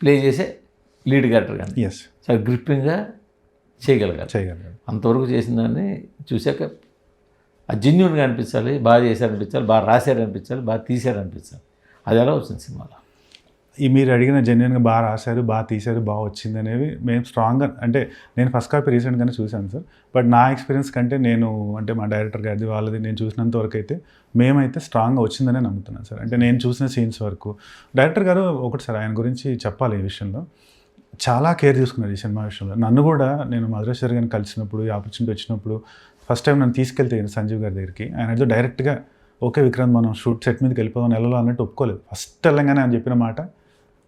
ప్లే చేసే లీడ్ క్యారెక్టర్ కానీ ఎస్ చాలా గ్రిప్పింగ్గా చేయగలగాలి. చేయగలరు. అంతవరకు చేసిన దాన్ని చూశాక అది జెన్యూన్గా అనిపించాలి, బాగా చేశారనిపించాలి, బాగా రాశారనిపించాలి, బాగా తీశారనిపించాలి. అది ఎలా వచ్చింది సినిమాలో? ఈ మీరు అడిగిన జెన్యున్గా బాగా రాశారు, బాగా తీశారు, బాగా వచ్చింది అనేవి మేము స్ట్రాంగ్గా, అంటే నేను ఫస్ట్ కాపీ రీసెంట్గానే చూశాను సార్. బట్ నా ఎక్స్పీరియన్స్ కంటే నేను అంటే మా డైరెక్టర్ గారిది వాళ్ళది నేను చూసినంత వరకు అయితే మేమైతే స్ట్రాంగ్గా వచ్చిందనే నమ్ముతున్నాను సార్. అంటే నేను చూసిన సీన్స్ వరకు డైరెక్టర్ గారు ఒకటి సార్ ఆయన గురించి చెప్పాలి, ఈ విషయంలో చాలా కేర్ తీసుకున్నారు ఈ సినిమా విషయంలో. నన్ను కూడా నేను మధురేశ్వర్ గారిని కలిసినప్పుడు, ఈ ఆపర్చునిటీ వచ్చినప్పుడు ఫస్ట్ టైం నన్ను తీసుకెళ్తే సంజీవ్ గారి దగ్గరికి, ఆయన ఏదో డైరెక్ట్గా ఓకే విక్రాంత్ మనం షూట్ సెట్ మీదకి వెళ్ళిపోదాం నెలలో అన్నట్టు ఒప్పుకోలేదు. ఫస్ట్ తెలంగాణ ఆయన చెప్పిన మాట,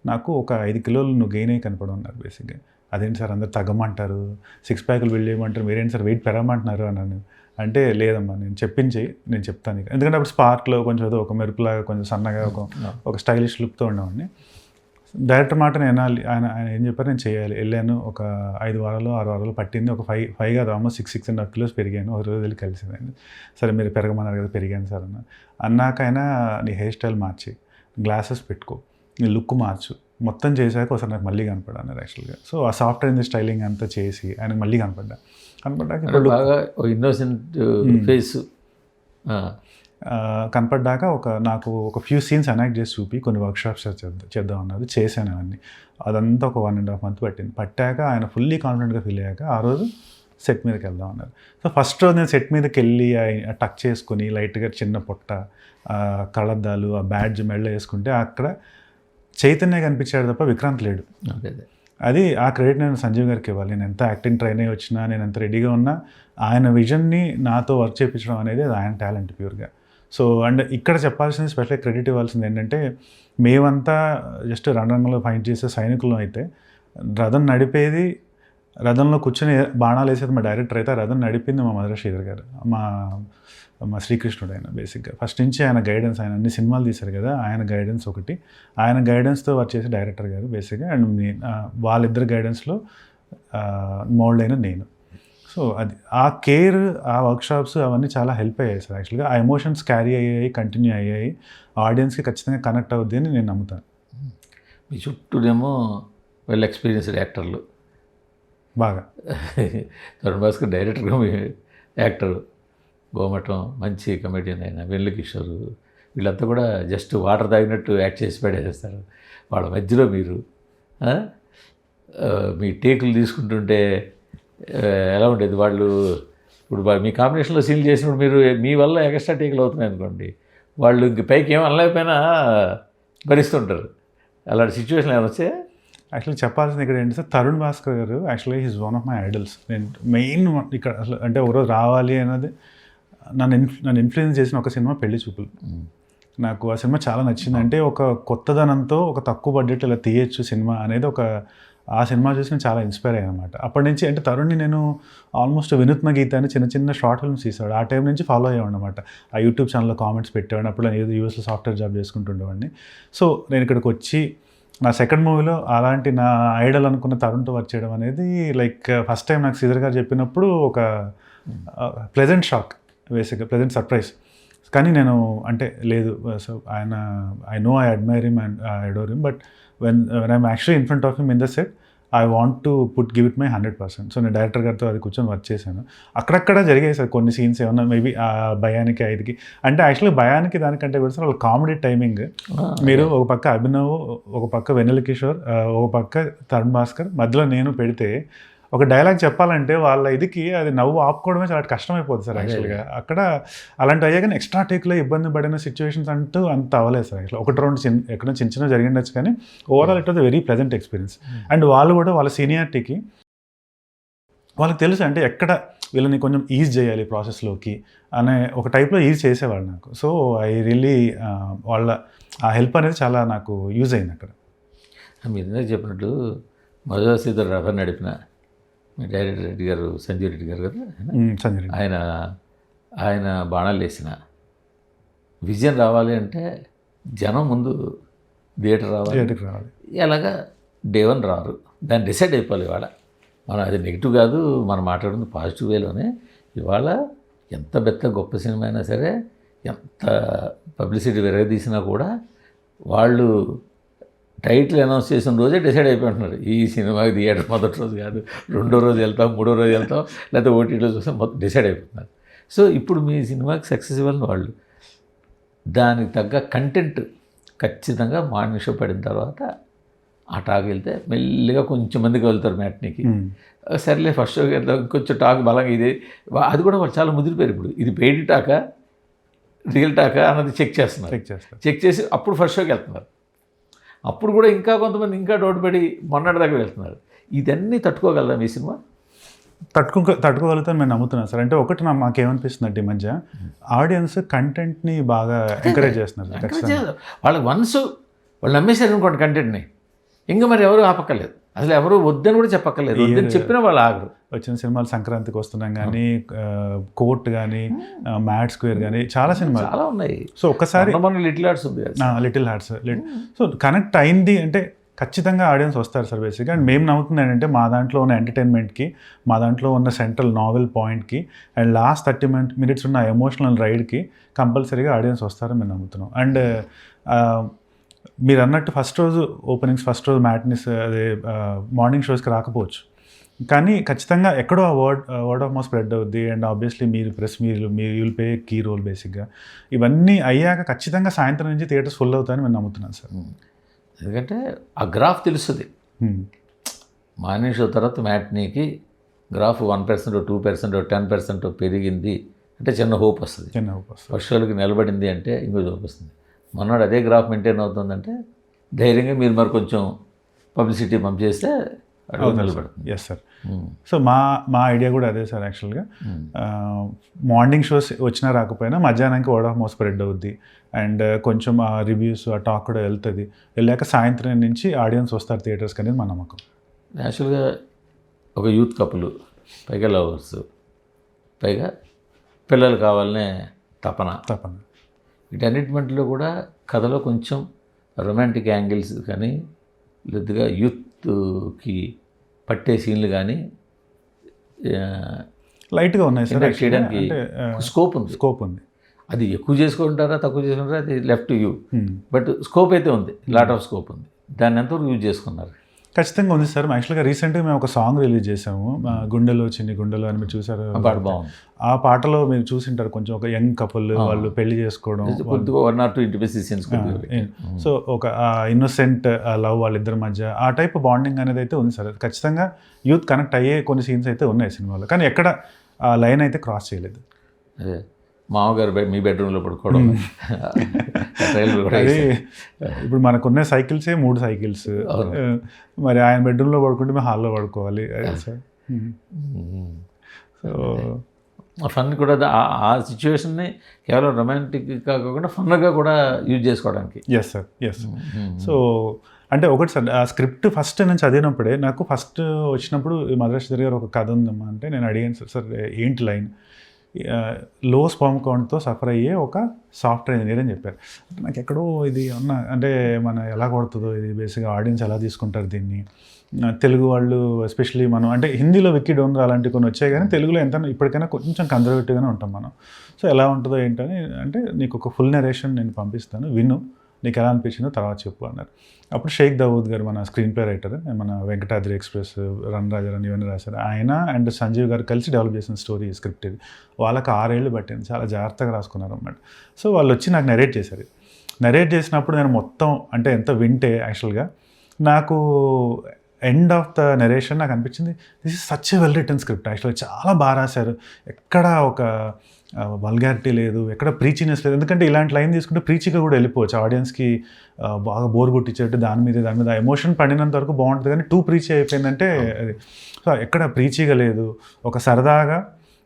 నాకు ఒక 5 కిలోలు నువ్వు గెయిన్ అయ్యి కనపడమన్నారు బేసిక్గా. అదేంటి సార్ అందరు తగ్గమంటారు, 6 ప్యాకులు బిల్డ్ చేయమంటారు, మీరేంటి సార్ వెయిట్ పెరగమంటున్నారు అన్నాను. అంటే లేదమ్మా నేను చెప్తాను ఇక. ఎందుకంటే అప్పుడు స్పార్క్లో కొంచెం ఏదో ఒక మెరుపులాగా కొంచెం సన్నగా ఒక స్టైలిష్ లుక్తో ఉండేవాడిని. డైరెక్టర్ మాట నేను వినాలి, ఆయన ఏం చెప్పారు నేను చేయాలి. వెళ్ళాను, ఒక 5 వారాలు 6 వారాలు పట్టింది, ఒక 5 కాదు ఆల్మోస్ట్ 6.5 కిలోస్ పెరిగాను. ఒక రోజు వెళ్ళి కలిసిందండి. సరే మీరు పెరగమన్నారు కదా, పెరిగాను సార్ అన్నాకైనా నీ హెయిర్ స్టైల్ మార్చి, గ్లాసెస్ పెట్టుకో, నీ లుక్ మార్చు, మొత్తం చేశాక ఒకసారి నాకు మళ్ళీ కనపడ్డాను యాక్చువల్గా. సో ఆ సాఫ్ట్వేర్ స్టైలింగ్ అంతా చేసి ఆయనకు మళ్ళీ కనపడ్డాక బాగా ఇన్నోసెంట్ ఫేస్ కనపడ్డాక నాకు ఒక ఫ్యూ సీన్స్ ఎనాక్ట్ చేసి చూపి కొన్ని వర్క్షాప్స్ చేద్దాం అన్నారు. చేశాను అవన్నీ. అదంతా ఒక 1.5 month పట్టింది. పట్టాక ఆయన ఫుల్లీ కాన్ఫిడెంట్గా ఫీల్ అయ్యాక ఆ రోజు సెట్ మీదకి వెళ్దాం అన్నారు. సో ఫస్ట్ రోజు నేను సెట్ మీదకి వెళ్ళి టక్ చేసుకుని లైట్గా చిన్న పొట్ట, కళ్ళద్దాలు, ఆ బ్యాడ్జ్ మెళ్ళ వేసుకుంటే అక్కడ చైతన్య కనిపించాడు తప్ప విక్రాంత్ లేడు. అది ఆ క్రెడిట్ నేను సంజీవ్ గారికి ఇవ్వాలి. నేను ఎంత యాక్టింగ్ ట్రైన్ అయ్యి వచ్చినా, నేను ఎంత రెడీగా ఉన్నా, ఆయన విజన్ని నాతో వర్క్ చేయించడం అనేది అది ఆయన టాలెంట్ ప్యూర్గా. సో అండ్ ఇక్కడ చెప్పాల్సింది, స్పెషల్ క్రెడిట్ ఇవ్వాల్సింది ఏంటంటే, మేమంతా జస్ట్ రణరంగంలో ఫైట్ చేసే సైనికులు అయితే, రథం నడిపేది, రథంలో కూర్చొని బాణాలు వేసేది మా డైరెక్టర్ అయితే, రథం నడిపింది మా మధుర శ్రీధర్ గారు, మా శ్రీకృష్ణుడు. ఆయన బేసిక్గా ఫస్ట్ నుంచి ఆయన గైడెన్స్, ఆయన అన్ని సినిమాలు తీశారు కదా, ఆయన గైడెన్స్ ఒకటి, ఆయన గైడెన్స్తో వర్క్ చేసే డైరెక్టర్ గారు బేసిక్గా. అండ్ వాళ్ళిద్దరు గైడెన్స్లో మోల్డ్ అయిన నేను. సో అది ఆ కేర్, ఆ వర్క్షాప్స్ అవన్నీ చాలా హెల్ప్ అయ్యాయి సార్. యాక్చువల్గా ఆ ఎమోషన్స్ క్యారీ అయ్యాయి, కంటిన్యూ అయ్యాయి, ఆడియన్స్కి ఖచ్చితంగా కనెక్ట్ అవుద్ది అని నేను నమ్ముతాను. మీ చుట్టూనేమో వెల్ ఎక్స్పీరియన్స్డ్ యాక్టర్లు బాగా. తరుణ్ భాస్కర్ డైరెక్టర్గా యాక్టర్, గోమటం మంచి కమెడియన్ అయిన వెన్నెల కిషోర్, వీళ్ళంతా కూడా జస్ట్ వాటర్ తాగినట్టు యాక్ట్ చేసి పడేస్తారు. వాళ్ళ మధ్యలో మీరు మీ టేకులు తీసుకుంటుంటే ఎలా ఉండేది? వాళ్ళు ఇప్పుడు మీ కాంబినేషన్లో సీల్ చేసినప్పుడు మీరు మీ వల్ల ఎక్స్ట్రా టేకులు అవుతున్నాయి అనుకోండి, వాళ్ళు ఇంక పైకి ఏం అనలేకపోయినా భరిస్తుంటారు. అలాంటి సిచ్యువేషన్ ఏమైనా వచ్చాయా? యాక్చువల్లీ చెప్పాల్సింది ఇక్కడ ఏంటి సార్, తరుణ్ భాస్కర్ గారు actually he's one of my idols. నేను మెయిన్ ఇక్కడ అసలు అంటే ఒకరోజు రావాలి అన్నది నన్ను ఇన్ఫ్లుయెన్స్ చేసిన ఒక సినిమా పెళ్లి చూపులు. నాకు ఆ సినిమా చాలా నచ్చింది. అంటే ఒక కొత్తదనంతో ఒక తక్కువ బడ్జెట్ ఇలా తీయచ్చు సినిమా అనేది ఆ సినిమా చూసి నేను చాలా ఇన్స్పైర్ అయ్యాను అనమాట. అప్పటి నుంచి అంటే తరుణ్ని నేను ఆల్మోస్ట్ వినూత్న గీత అని చిన్న షార్ట్ ఫిల్మ్స్ తీసాడు, ఆ టైం నుంచి ఫాలో అయ్యేవాడు అనమాట. ఆ యూట్యూబ్ ఛానల్లో కామెంట్స్ పెట్టేవాడిని. అప్పుడు నేను ఏదో యూఎస్లో సాఫ్ట్వేర్ జాబ్ చేసుకుంటుండేవాడిని. సో నేను ఇక్కడికి వచ్చి నా సెకండ్ మూవీలో అలాంటి నా ఐడల్ అనుకున్న తరుణ్తో వర్క్ చేయడం అనేది లైక్ ఫస్ట్ టైం నాకు శ్రీధర్ గారు చెప్పినప్పుడు ఒక ప్లెజెంట్ షాక్, బేసిక్గా ప్లెజెంట్ సర్ప్రైజ్. కానీ నేను అంటే లేదు, సో ఆయన I know I admire him and I adore him, but when I'm actually in front of him in the set I want to give it my 100%. So నేను director గారితో అది కూర్చొని work చేశాను. అక్కడక్కడ జరిగాయి సార్ కొన్ని scenes, ఏమన్నా maybe ఆ భయానికి 5కి అంటే యాక్చువల్లీ భయానికి దానికంటే కూడా సార్ వాళ్ళ కామెడీ టైమింగ్. మీరు ఒక పక్క అభినవ్, ఒక పక్క వెన్నెల కిషోర్, ఒక పక్క తరుణ్ భాస్కర్, మధ్యలో నేను పెడితే ఒక డైలాగ్ చెప్పాలంటే వాళ్ళ ఇదికి అది నవ్వు ఆపుకోవడమే చాలా కష్టమైపోతుంది సార్ యాక్చువల్గా. అక్కడ అలాంటి అయ్యా కానీ ఎక్స్ట్రా టేక్లో ఇబ్బంది పడిన సిచ్యువేషన్స్ అంటూ అంత అవ్వలేదు సార్. యాక్చువల్ 1-2 ఎక్కడ చిన్న జరిగిండొచ్చు, కానీ overall it was very pleasant experience. And వాళ్ళు కూడా వాళ్ళ సీనియారిటీకి వాళ్ళకి తెలుసు అంటే ఎక్కడ వీళ్ళని కొంచెం ఈజ్ చేయాలి ప్రాసెస్లోకి అనే ఒక టైప్లో ఈజ్ చేసేవాళ్ళు నాకు. సో ఐ రియల్లీ వాళ్ళ ఆ హెల్ప్ అనేది చాలా నాకు యూజ్ అయింది అక్కడ. మీరు ఇందాక చెప్పినట్టు మధురా శ్రీధర్ రథం నడిపిన మీ డైరెక్టర్ రెడ్డి గారు, సంజీవ్ రెడ్డి గారు కదా సంజయ్ రెడ్డి. ఆయన బాణాలు వేసిన విజయం రావాలి అంటే జనం ముందు థియేటర్ రావాలి. ఎలాగా డే వన్ రారు, దాన్ని డిసైడ్ అయిపోవాలి. ఇవాళ మనం అది నెగిటివ్ కాదు, మనం మాట్లాడుతుంది పాజిటివ్ వేలోనే. ఇవాళ ఎంత పెద్ద గొప్ప సినిమా అయినా సరే, ఎంత పబ్లిసిటీ విరగదీసినా కూడా వాళ్ళు టైటిల్ అనౌన్స్ చేసిన రోజే డిసైడ్ అయిపోతున్నారు. ఈ సినిమాకి థియేటర్ మొదటి రోజు కాదు, రెండో రోజు వెళ్తాం, మూడో రోజు వెళ్తాం, లేకపోతే ఓటీటీలో చూస్తాం, మొత్తం డిసైడ్ అయిపోతున్నారు. సో ఇప్పుడు మీ సినిమాకి సక్సెస్ ఇవ్వాలని వాళ్ళు దానికి తగ్గ కంటెంట్ ఖచ్చితంగా మార్నింగ్ షో పడిన తర్వాత ఆ టాక్ వెళ్తే మెల్లిగా కొంచెం మందికి వెళ్తారు మ్యాట్నీకి. సర్లే ఫస్ట్ షోకి వెళ్తాం, ఇంకొంచెం టాక్ బలంగా ఇది అది కూడా వాళ్ళు చాలా ముదిరిపోయారు. ఇప్పుడు ఇది పెయిడ్ టాకా రియల్ టాకా అన్నది చెక్ చేస్తున్నారు. చెక్ చేసి అప్పుడు ఫస్ట్ షోకి వెళ్తున్నారు. అప్పుడు కూడా ఇంకా కొంతమంది ఇంకా డౌట్ పడి మొన్నటి దగ్గర వెళ్తున్నారు. ఇదన్నీ తట్టుకోగలరా మీ సినిమా? తట్టుకోగలుగుతాను నేను నమ్ముతున్నాను సార్. అంటే ఒకటి మాకేమనిపిస్తుంది అంటే ఈ మధ్య ఆడియన్స్ కంటెంట్ని బాగా ఎంకరేజ్ చేస్తున్నారు. వాళ్ళకి వన్స్ వాళ్ళు నమ్మేశారు అనుకోండి కంటెంట్ని, ఇంకా మరి ఎవరు ఆపక్కర్లేదు, అసలు ఎవరు వద్దని కూడా చెప్పక్కర్లేదు. వద్దని చెప్పినా వాళ్ళు ఆగరు. వచ్చిన సినిమాలు సంక్రాంతికి వస్తున్నాం కానీ, కోర్ట్ కానీ, మ్యాడ్ స్క్వేర్ కానీ చాలా సినిమాలు చాలా ఉన్నాయి. సో ఒక్కసారి లిటిల్ హార్ట్స్ ఉంది, లిటిల్ హార్ట్స్. సో కనెక్ట్ అయింది అంటే ఖచ్చితంగా ఆడియన్స్ వస్తారు సార్ బేసిక్గా. అండ్ మేము నమ్ముతుంది ఏంటంటే మా దాంట్లో ఉన్న ఎంటర్టైన్మెంట్కి, మా దాంట్లో ఉన్న సెంట్రల్ నావెల్ పాయింట్కి అండ్ లాస్ట్ 30 minutes ఉన్న ఎమోషనల్ రైడ్కి కంపల్సరీగా ఆడియన్స్ వస్తారని మేము నమ్ముతున్నాం. అండ్ మీరు అన్నట్టు ఫస్ట్ రోజు ఓపెనింగ్స్, ఫస్ట్ రోజు మ్యాట్నీస్, అదే మార్నింగ్ షోస్కి రాకపోవచ్చు, కానీ ఖచ్చితంగా ఎక్కడో ఆ వర్డ్ ఆఫ్ మౌత్ స్ప్రెడ్ అవుద్ది. అండ్ ఆబ్వియస్లీ మీరు విల్ ప్లే కీ రోల్ బేసిక్గా. ఇవన్నీ అయ్యాక ఖచ్చితంగా సాయంత్రం నుంచి థియేటర్స్ ఫుల్ అవుతాయని మేము నమ్ముతున్నాను సార్. ఎందుకంటే ఆ గ్రాఫ్ తెలుస్తుంది. మార్నింగ్ షో తర్వాత మ్యాట్నీకి గ్రాఫ్ 1%, 2%, 10% పెరిగింది అంటే చిన్న హోప్ వస్తుంది. ఫస్ట్ షోలకి నిలబడింది అంటే ఇంకో హోప్ వస్తుంది. మొన్నడు అదే గ్రాఫ్ మెయింటైన్ అవుతుందంటే ధైర్యంగా మీరు మరి కొంచెం పబ్లిసిటీ పంపిస్తే నిలబడుతుంది. Yes sir. సో మా ఐడియా కూడా అదే సార్. యాక్చువల్గా మార్నింగ్ షోస్ వచ్చినా రాకపోయినా మధ్యాహ్నానికి వర్డ్ ఆఫ్ మౌత్ స్ప్రెడ్ అవుద్ది. అండ్ కొంచెం ఆ రివ్యూస్, ఆ టాక్ కూడా వెళ్తుంది. వెళ్ళాక సాయంత్రం నుంచి ఆడియన్స్ వస్తారు థియేటర్స్కి అనేది మా నమ్మకం. యాక్చువల్గా ఒక యూత్ కపుల్, పైగా లవర్స్, పైగా పిల్లలు కావాలనే తపన. వీటన్నిటిలో కూడా కథలో కొంచెం రొమాంటిక్ యాంగిల్స్ కానీ, లేదుగా యూత్కి పట్టే సీన్లు కానీ లైట్గా ఉన్నాయి సార్. చేయడానికి స్కోప్ ఉంది. అది ఎక్కువ చేసుకుంటారా తక్కువ చేసుకుంటారా అది left to you, but scope అయితే ఉంది, లాట్ ఆఫ్ స్కోప్ ఉంది. దాన్ని ఎంతవరకు యూజ్ చేసుకున్నారు? ఖచ్చితంగా ఉంది సార్. యాక్చువల్గా రీసెంట్గా మేము ఒక సాంగ్ రిలీజ్ చేసాము, గుండెలో చిన్ని గుండెలో అని. మీరు చూసారు? బాగుంది. ఆ పాటలో మీరు చూసింటారు, కొంచెం ఒక యంగ్ కపుల్ వాళ్ళు పెళ్లి చేసుకోవడం, 1 or 2 ఇంటిమసీ సీన్స్. సో ఒక ఇన్నోసెంట్ లవ్ వాళ్ళిద్దరి మధ్య ఆ టైప్ బాండింగ్ అనేది అయితే ఉంది సార్. ఖచ్చితంగా యూత్ కనెక్ట్ అయ్యే కొన్ని సీన్స్ అయితే ఉన్నాయి సినిమాలో, కానీ ఎక్కడ ఆ లైన్ అయితే క్రాస్ చేయలేదు. అదే మామగారు మీ బెడ్రూమ్లో పడుకోవడం, అది ఇప్పుడు మనకున్న సైకిల్సే 3 సైకిల్స్, మరి ఆయన బెడ్రూమ్లో పడుకుంటే మేము హాల్లో పడుకోవాలి సార్. సో ఫన్ కూడా ఆ సిచ్యువేషన్ని కేవలం రొమాంటిక్ కాకుండా ఫన్గా కూడా యూజ్ చేసుకోవడానికి. Yes sir, yes. సో అంటే ఒకటి సార్, ఆ స్క్రిప్ట్ ఫస్ట్ నేను చదివినప్పుడే నాకు ఫస్ట్ వచ్చినప్పుడు మధురా శ్రీధర్ గారు ఒక కథ ఉందమ్మా అంటే నేను అడిగాను సార్ ఏంటి లైన్, లో స్పర్మ్ కౌంట్తో సఫర్ అయ్యే ఒక సాఫ్ట్వేర్ ఇంజనీర్ అని చెప్పారు. నాకు ఎక్కడో ఇది ఉన్న అంటే మన ఎలా కొడుతుందో ఇది, బేసిక్గా ఆడియన్స్ ఎలా తీసుకుంటారు దీన్ని, తెలుగు వాళ్ళు ఎస్పెషల్లీ మనం అంటే హిందీలో విక్కీ డోంగర్ అలాంటివి కొన్ని వచ్చాయి, కానీ తెలుగులో ఎంత ఇప్పటికైనా కొంచెం కన్జర్వేటివ్గానే ఉంటాం మనం. సో ఎలా ఉంటుందో ఏంటని అంటే నీకు ఒక ఫుల్ నరేషన్ నేను పంపిస్తాను, విను, నీకు ఎలా అనిపించిందో తర్వాత చెప్పు అన్నారు. అప్పుడు షేక్ దావూద్ గారు మన స్క్రీన్ ప్లే రైటర్, మన వెంకటాద్రి ఎక్స్ప్రెస్, రన్ రాజారావు ఇవన్నీ రాశారు. ఆయన అండ్ సంజీవ్ గారు కలిసి డెవలప్ చేసిన స్టోరీ స్క్రిప్ట్ ఇది. వాళ్ళకి 6 ఏళ్ళు పట్టింది, చాలా జాగ్రత్తగా రాసుకున్నారు అన్నమాట. సో వాళ్ళు వచ్చి నాకు నరేట్ చేశారు. నరేట్ చేసినప్పుడు నేను మొత్తం అంటే ఎంత వింటే యాక్చువల్గా నాకు ఎండ్ ఆఫ్ ద నెరేషన్ నాకు అనిపించింది this is such a well return script. యాక్చువల్గా చాలా బాగా రాశారు, ఎక్కడ ఒక వల్గారిటీ లేదు, ఎక్కడ ప్రీచినెస్ లేదు. ఎందుకంటే ఇలాంటి లైన్ తీసుకుంటే ప్రీచిగా కూడా వెళ్ళిపోవచ్చు, ఆడియన్స్కి బాగా బోర్ కొట్టించేట్టు దాని మీద ఎమోషన్ పడినంత వరకు బాగుంటుంది. కానీ టూ ప్రీచీ అయిపోయిందంటే అది. సో ఎక్కడ ప్రీచిగా లేదు, ఒక సరదాగా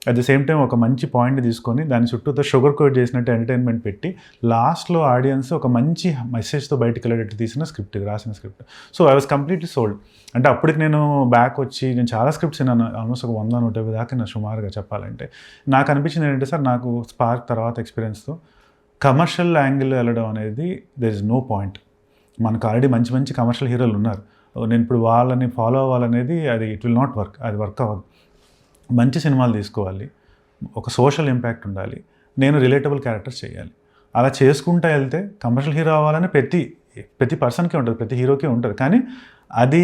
అట్ ద సేమ్ టైం ఒక మంచి పాయింట్ తీసుకొని దాని చుట్టూతో షుగర్ కోట్ చేసినట్టు ఎంటర్టైన్మెంట్ పెట్టి లాస్ట్లో ఆడియన్స్ ఒక మంచి మెసేజ్తో బయటకు వెళ్ళేటట్టు తీసిన స్క్రిప్ట్, రాసిన script. So I was completely sold. అంటే అప్పటికి నేను బ్యాక్ వచ్చి నేను చాలా స్క్రిప్ట్స్ విన్నాను, ఆల్మోస్ట్ ఒక 100-150 దాకా నా సుమారుగా చెప్పాలంటే. నాకు అనిపించింది ఏంటంటే సార్, నాకు స్పార్క్ తర్వాత ఎక్స్పీరియన్స్తో కమర్షియల్ యాంగిల్ వెళ్ళడం అనేది దెర్ ఇస్ నో పాయింట్. మనకు ఆల్రెడీ మంచి మంచి కమర్షియల్ హీరోలు ఉన్నారు, నేను ఇప్పుడు వాళ్ళని ఫాలో అవ్వాలనేది అది ఇట్ విల్ నాట్ వర్క్, అది వర్క్ అవ్వదు. మంచి సినిమాలు తీసుకోవాలి, ఒక సోషల్ ఇంపాక్ట్ ఉండాలి, నేను రిలేటబుల్ క్యారెక్టర్స్ చేయాలి. అలా చేసుకుంటూ వెళ్తే కమర్షియల్ హీరో అవ్వాలని ప్రతి పర్సన్కి ఉంటుంది, ప్రతి హీరోకి ఉంటుంది. కానీ అది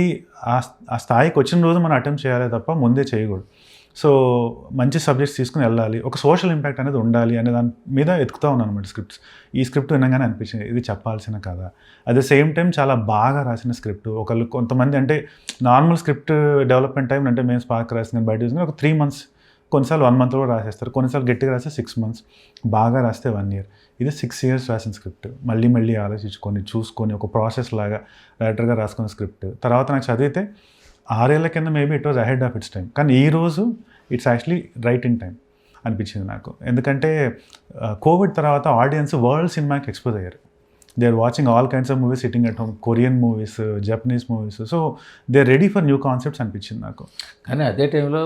ఆ స్థాయికి వచ్చిన రోజు మనం అటెంప్ట్ చేయాలి తప్ప ముందే చేయకూడదు. సో మంచి సబ్జెక్ట్స్ తీసుకుని వెళ్ళాలి, ఒక సోషల్ ఇంపాక్ట్ అనేది ఉండాలి అనే దాని మీద ఎత్తుకుతూ ఉన్నాను అనమాట స్క్రిప్ట్స్. ఈ స్క్రిప్ట్ వినగానే అనిపించింది ఇది చెప్పాల్సిన కథ, అట్ ద సేమ్ టైం చాలా బాగా రాసిన స్క్రిప్ట్. కొంతమంది అంటే నార్మల్ స్క్రిప్ట్ డెవలప్మెంట్ టైం అంటే మేము స్పార్క్ రాసిన బయట చూసుకుని ఒక 3 months, కొన్నిసార్లు 1 month కూడా రాసేస్తారు, కొన్నిసార్లు గట్టిగా రాస్తే 6 months, బాగా రాస్తే 1 year. ఇది 6 years రాసిన స్క్రిప్ట్. మళ్ళీ ఆలోచించుకొని చూసుకొని ఒక ప్రాసెస్ లాగా డైరెక్టర్గా రాసుకున్న స్క్రిప్ట్. తర్వాత నాకు చదివితే 6 ఏళ్ల కింద maybe it was ahead of its time, కానీ ఈరోజు it's actually right in time అనిపించింది నాకు. ఎందుకంటే కోవిడ్ తర్వాత ఆడియన్స్ వరల్డ్ సినిమాకి ఎక్స్పోజ్ అయ్యారు. They are watching all kinds of movies sitting at home, Korean movies, Japanese movies. So they are ready for new concepts అనిపించింది నాకు. కానీ అదే టైంలో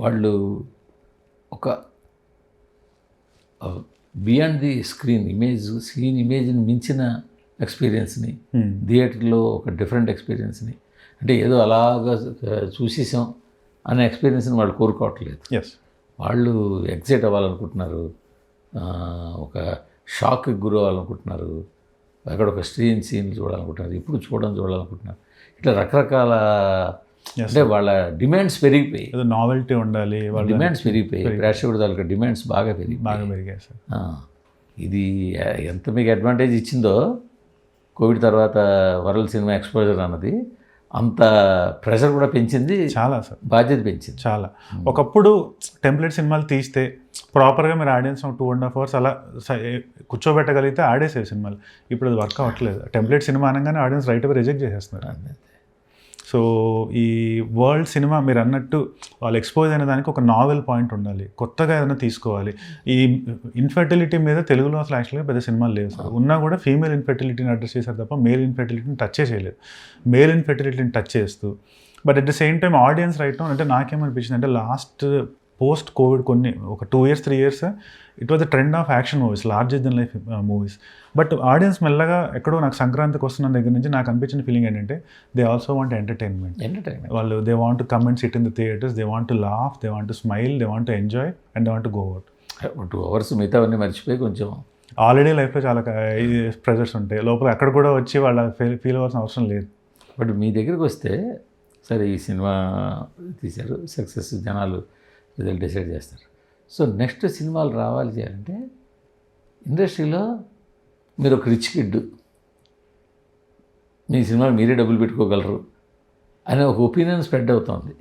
వాళ్ళు ఒక బియాండ్ ది స్క్రీన్ ఇమేజ్ని మించిన ఎక్స్పీరియన్స్ని, థియేటర్లో ఒక డిఫరెంట్ ఎక్స్పీరియన్స్ని, అంటే ఏదో అలాగా చూసేసాం అనే ఎక్స్పీరియన్స్ని వాళ్ళు కోరుకోవట్లేదు. ఎస్, వాళ్ళు ఎగ్జైట్ అవ్వాలనుకుంటున్నారు, ఒక షాక్కి గురి అవ్వాలనుకుంటున్నారు, అక్కడ ఒక సీన్ చూడాలనుకుంటున్నారు, ఇప్పుడు చూడాలనుకుంటున్నారు. ఇట్లా రకరకాల అంటే వాళ్ళ డిమాండ్స్ పెరిగిపోయి, ఏదో నావెల్టీ ఉండాలి, వాళ్ళ డిమాండ్స్ పెరిగిపోయి, ప్రేక్షకుడు తాలూకా డిమాండ్స్ బాగా పెరిగాయి సార్. ఇది ఎంత మీకు అడ్వాంటేజ్ ఇచ్చిందో కోవిడ్ తర్వాత వరల్డ్ సినిమా ఎక్స్పోజర్ అన్నది, అంత ప్రెషర్ కూడా పెంచింది, చాలా సార్ బాధ్యత పెంచింది చాలా. ఒకప్పుడు టెంప్లెట్ సినిమాలు తీస్తే ప్రాపర్గా మీరు ఆడియన్స్ 2.5 hours అలా కూర్చోబెట్టగలిగితే ఆడేసేవి సినిమాలు. ఇప్పుడు అది వర్క్ అవ్వట్లేదు. టెంప్లెట్ సినిమా అనగానే ఆడియన్స్ రైట్ అవే రిజెక్ట్ చేసేస్తున్నారు. సో ఈ వరల్డ్ సినిమా మీరు అన్నట్టు వాళ్ళు ఎక్స్పోజ్ అయిన దానికి ఒక నావెల్ పాయింట్ ఉండాలి, కొత్తగా ఏదైనా తీసుకోవాలి. ఈ ఇన్ఫెర్టిలిటీ మీద తెలుగులో అసలు యాక్చువల్గా పెద్ద సినిమాలు లేవు సార్. ఉన్నా కూడా ఫీమేల్ ఇన్ఫెర్టిలిటీని అడ్రస్ చేశారు తప్ప మేల్ ఇన్ఫెర్టిలిటీని టచ్ చేయలేదు. మేల్ ఇన్ఫెర్టిలిటీని టచ్ చేస్తూ but at the same time audience right now అంటే నాకేమనిపించింది అంటే లాస్ట్ పోస్ట్ కోవిడ్ ఒక 2 years 3 years it was the trend of action movies, larger than life movies. But audience మెల్లగా ఎక్కడో నాకు సంక్రాంతికి వస్తున్న దగ్గర నుంచి నాకు అనిపించిన ఫీలింగ్ ఏంటంటే దే ఆల్సో వాంట్ ఎంటర్టైన్మెంట్. వాళ్ళు they want to come and SIT in the theatres, they want to laugh, they want to smile, they want to enjoy and they want to go out. 2 hours మిగతావన్నీ మర్చిపోయి కొంచెం already లైఫ్లో చాలా pressures ఉంటాయి లోపల, అక్కడ కూడా వచ్చి వాళ్ళ ఫీల్ అవ్వాల్సిన అవసరం లేదు. బట్ మీ దగ్గరికి వస్తే సరే ఈ సినిమా తీశారు, సక్సెస్, జనాలు రిజల్ట్ డిసైడ్ చేస్తారు. సో నెక్స్ట్ సినిమాలు రావాలి చేయాలంటే ఇండస్ట్రీలో మీరు ఒక రిచ్ కిడ్, మీ సినిమాలు మీరే డబ్బులు పెట్టుకోగలరు అనే ఒక ఒపీనియన్ స్ప్రెడ్ అవుతుంది.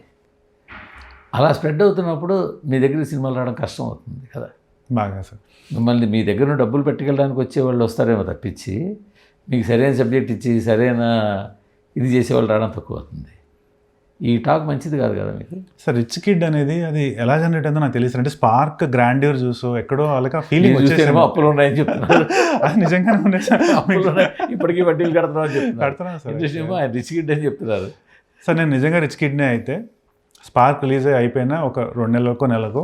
అలా స్ప్రెడ్ అవుతున్నప్పుడు మీ దగ్గర సినిమాలు రావడం కష్టం అవుతుంది కదా. బాగా సార్, మిమ్మల్ని మీ దగ్గర డబ్బులు పెట్టుకెళ్ళడానికి వచ్చేవాళ్ళు వస్తారేమో తప్పించి మీకు సరైన సబ్జెక్ట్ ఇచ్చి సరైన ఇది చేసేవాళ్ళు రావడం తక్కువ అవుతుంది. ఈ టాక్ మంచిది కాదు కదా మీకు. సార్ రిచ్ కిడ్ అనేది అది ఎలా జనరేట్ అయిందో నాకు తెలియదు. అంటే స్పార్క్ గ్రాండ్యూర్ చూసో ఎక్కడో వాళ్ళకి ఫీలింగ్ వచ్చేసి అప్పులు ఉన్నాయని చెప్తున్నారు. అది నిజంగానే ఉన్నాయి సార్, ఇప్పటికీ వడ్డీలు కడుతున్నాను సార్. రిచ్ కిడ్ అని చెప్తున్నారు సార్. నేను నిజంగా రిచ్ కిడ్నే అయితే స్పార్క్ రిలీజ్ అయిపోయినా ఒక 2 నెలలకు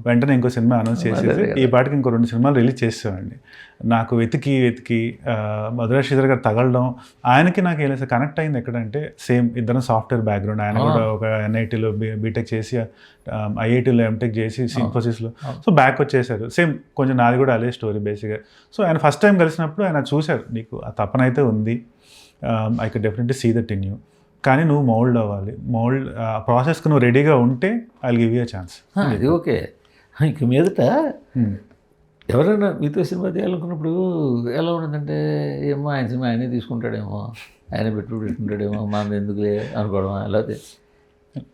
వెంటనే ఇంకో సినిమా అనౌన్స్ చేసేసి ఈ పాటికి ఇంకో 2 సినిమాలు రిలీజ్ చేసేవాడిని. నాకు వెతికి మధురా శ్రీధర్ గారు తగలడం, ఆయనకి నాకు ఏం లేదు కనెక్ట్ అయింది ఎక్కడంటే సేమ్ ఇద్దరం సాఫ్ట్వేర్ బ్యాక్గ్రౌండ్. ఆయన కూడా ఒక NITలో బీటెక్ చేసి IITలో MTech చేసి ఇన్ఫోసిస్లో సో బ్యాక్ వచ్చేసారు. సేమ్ కొంచెం నాది కూడా అదే స్టోరీ బేసిక్గా. సో ఆయన ఫస్ట్ టైం కలిసినప్పుడు ఆయన చూశారు నీకు ఆ తపన అయితే ఉంది, I can definitely see that in you, కానీ నువ్వు మౌల్డ్ అవ్వాలి, ప్రాసెస్కి నువ్వు రెడీగా ఉంటే I will give you a chance. అది ఓకే. ఇంక మీదట ఎవరైనా మీతో సినిమా తీయాలనుకున్నప్పుడు ఎలా ఉండదంటే ఏమో ఆయన సినిమా ఆయనే తీసుకుంటాడేమో, ఆయన పెట్టుకుంటాడేమో, మనం ఎందుకులే అనుకోవడం. లేకపోతే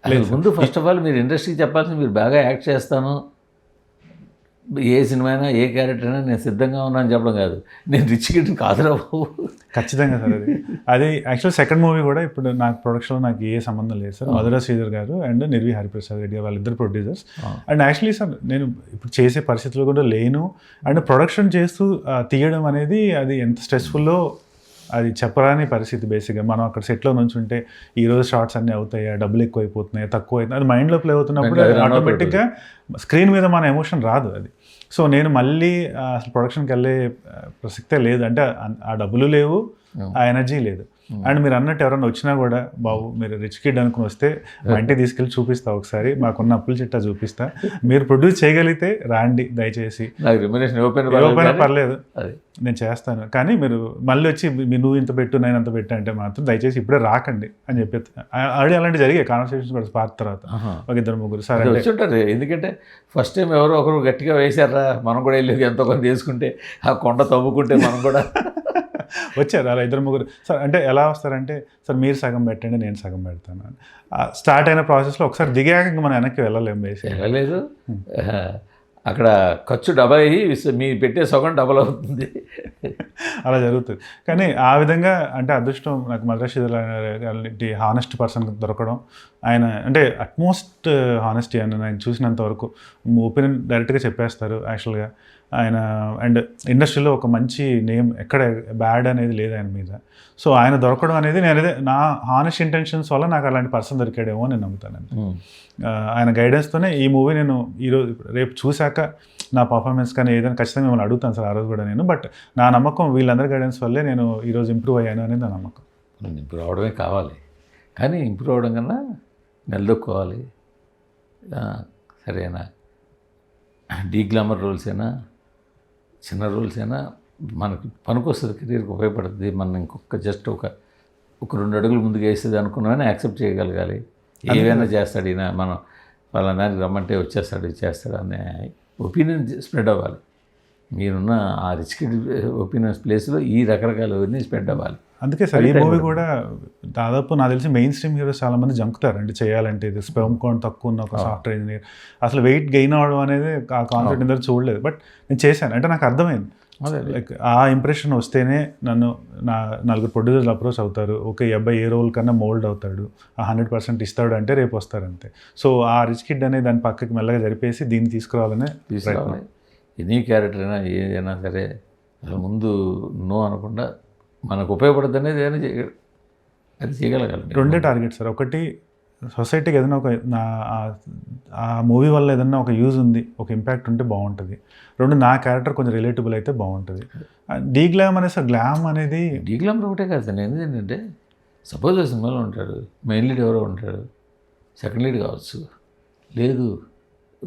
అసలు ముందు ఫస్ట్ ఆఫ్ ఆల్ మీరు ఇండస్ట్రీకి చెప్పాల్సింది, మీరు బాగా యాక్ట్ చేస్తాను, ఏ సినిమా అయినా ఏ క్యారెక్టర్ అయినా నేను సిద్ధంగా ఉన్నాను చెప్పడం కాదు, నేను రిచ్ కిడ్ కాదురా బాబు. ఖచ్చితంగా సార్. అది యాక్చువల్ సెకండ్ మూవీ కూడా ఇప్పుడు నాకు ప్రొడక్షన్లో నాకు ఏ సంబంధం లేదు సార్. మధుర శ్రీధర్ గారు అండ్ నిర్వి హరిప్రసాద్ రెడ్డి వాళ్ళిద్దరు ప్రొడ్యూసర్స్. అండ్ యాక్చువల్లీ సార్ నేను ఇప్పుడు చేసే పరిస్థితుల్లో కూడా లేను. అండ్ ప్రొడక్షన్ చేస్తూ తీయడం అనేది అది ఎంత స్ట్రెస్ఫుల్లో అది చెప్పరాని పరిస్థితి. బేసిక్గా మనం అక్కడ సెట్లో నుంచి ఉంటే ఈరోజు షార్ట్స్ అన్నీ అవుతాయా, డబ్బులు ఎక్కువ అయిపోతున్నాయా, తక్కువ అవుతుంది, అది మైండ్లో ప్లే అవుతున్నప్పుడు ఆటోమేటిక్గా స్క్రీన్ మీద మన ఎమోషన్ రాదు అది. సో నేను మళ్ళీ అసలు ప్రొడక్షన్కి వెళ్ళే ప్రసక్తే లేదు. అంటే ఆ డబ్బులు లేవు, ఆ ఎనర్జీ లేదు. అండ్ మీరు అన్నట్టు ఎవరైనా వచ్చినా కూడా, బాబు మీరు రిచ్ కిడ్ అనుకుని వస్తే మా ఇంటికి తీసుకెళ్ళి చూపిస్తా, ఒకసారి మాకున్న అప్పుల చిట్టా చూపిస్తా, మీరు ప్రొడ్యూస్ చేయగలిగితే రాండి దయచేసి, పర్లేదు నేను చేస్తాను, కానీ మీరు మళ్ళీ వచ్చి నువ్వు ఇంత పెట్టు నేను అంత పెట్టు అంటే మాత్రం దయచేసి ఇప్పుడే రాకండి అని చెప్పి ఆల్రెడీ అలాంటి జరిగే కాన్వర్సేషన్స్ కూడా స్పార్క్ తర్వాత ఒక ఇద్దరు ముగ్గురు సరే వచ్చుంటారు. ఎందుకంటే ఫస్ట్ టైం ఎవరో ఒకరు గట్టిగా వేశారా, మనం కూడా వెళ్ళి ఎంతో కొంత తీసుకుంటే ఆ కొండ తవ్వుకుంటే మనం కూడా వచ్చారు అలా ఇద్దరు ముగ్గురు. సార్ అంటే ఎలా వస్తారంటే, సార్ మీరు సగం పెట్టండి నేను సగం పెడతాను. స్టార్ట్ అయిన ప్రాసెస్లో ఒకసారి దిగాక ఇంకా మనం వెనక్కి వెళ్ళలేదు. అక్కడ ఖర్చు డబల్ అయ్యి మీ పెట్టే సగం డబల్ అవుతుంది, అలా జరుగుతుంది. కానీ ఆ విధంగా అంటే అదృష్టం నాకు మద్రాసు హానెస్ట్ పర్సన్ దొరకడం. ఆయన అంటే అట్మోస్ట్ హానెస్టీ అని నేను చూసినంత వరకు ఒపీనియన్ డైరెక్ట్గా చెప్పేస్తారు యాక్చువల్గా ఆయన. అండ్ ఇండస్ట్రీలో ఒక మంచి నేమ్, ఎక్కడ బ్యాడ్ అనేది లేదు ఆయన మీద. సో ఆయన దొరకడం అనేది నేను అదే నా హానెస్ట్ ఇంటెన్షన్స్ వల్ల నాకు అలాంటి పర్సన్ దొరికాడేమో నేను నమ్ముతానండి. ఆయన గైడెన్స్తోనే ఈ మూవీ నేను ఈరోజు రేపు చూశాక నా పర్ఫార్మెన్స్ కానీ ఏదైనా ఖచ్చితంగా మిమ్మల్ని అడుగుతాను సార్ ఆ రోజు కూడా నేను. బట్ నా నమ్మకం వీళ్ళందరి గైడెన్స్ వల్లే నేను ఈరోజు ఇంప్రూవ్ అయ్యాను అనేది నా నమ్మకం. ఇంప్రూవ్ అవడమే కావాలి, కానీ ఇంప్రూవ్ అవడం కన్నా నిలదొక్కోవాలి. సరేనా, డీ గ్లామర్ రోల్స్ అయినా చిన్న రోల్స్ అయినా మనకి పనికొస్తుంది, కెరీర్కి ఉపయోగపడుతుంది. మనం ఇంకొక జస్ట్ ఒక 2 అడుగులు ముందుకు వేస్తుంది అనుకున్నామని యాక్సెప్ట్ చేయగలగాలి. ఏవైనా చేస్తాడు ఈయన, మనం వాళ్ళ దానికి రమ్మంటే వచ్చేస్తాడు చేస్తాడు అనే ఒపీనియన్ స్ప్రెడ్ అవ్వాలి. మీరున్న ఆ రిచ్ కిడ్ ఒపీనియన్స్ ప్లేస్లో ఈ రకరకాలవన్నీ స్ప్రెడ్ అవ్వాలి. అందుకే సార్ ఈ మూవీ కూడా దాదాపు నాకు తెలిసి మెయిన్ స్ట్రీమ్ హీరోస్ చాలామంది జంకుతారు అంటే చేయాలంటే. ఇది స్పెర్మ్ కౌంట్ తక్కువ ఉన్న ఒక సాఫ్ట్వేర్ ఇంజనీర్ అసలు వెయిట్ గెయిన్ అవ్వడం అనేది ఆ కాన్సెప్ట్ ఇందరూ చూడలేదు. బట్ నేను చేశాను అంటే నాకు అర్థమైంది. లైక్ ఆ ఇంప్రెషన్ వస్తేనే నన్ను నా 4 ప్రొడ్యూసర్లు అప్రోచ్ అవుతారు. ఓకే ఈ అబ్బాయి ఏ రోల్ కన్నా మోల్డ్ అవుతాడు, ఆ 100% ఇస్తాడు అంటే రేపు వస్తారంతే. సో ఆ రిచ్ కిడ్ అనే దాని పక్కకి మెల్లగా జరిపేసి దీన్ని తీసుకురావాలనే తీసుకురావాలి. ఎనీ క్యారెక్టర్ అయినా ఏదైనా సరే అసలు ముందు నో అనకుండా మనకు ఉపయోగపడుతుంది అనేది ఏదైనా అది చేయగలగాలి. 2 టార్గెట్ సార్. ఒకటి సొసైటీకి ఏదైనా ఒక ఆ మూవీ వల్ల ఏదైనా ఒక యూజ్ ఉంది, ఒక ఇంపాక్ట్ ఉంటే బాగుంటుంది. 2 నా క్యారెక్టర్ కొంచెం రిలేటబుల్ అయితే బాగుంటుంది. డీ గ్లామ్ అనేది సార్, గ్లామ్ అనేది డీ గ్లామర్ ఒకటే కాదు సార్. ఏంటంటే సపోజ్ ఆ సినిమాలో ఉంటాడు, మెయిన్ లీడ్ ఎవరో ఉంటాడు, సెకండ్ లీడ్ కావచ్చు, లేదు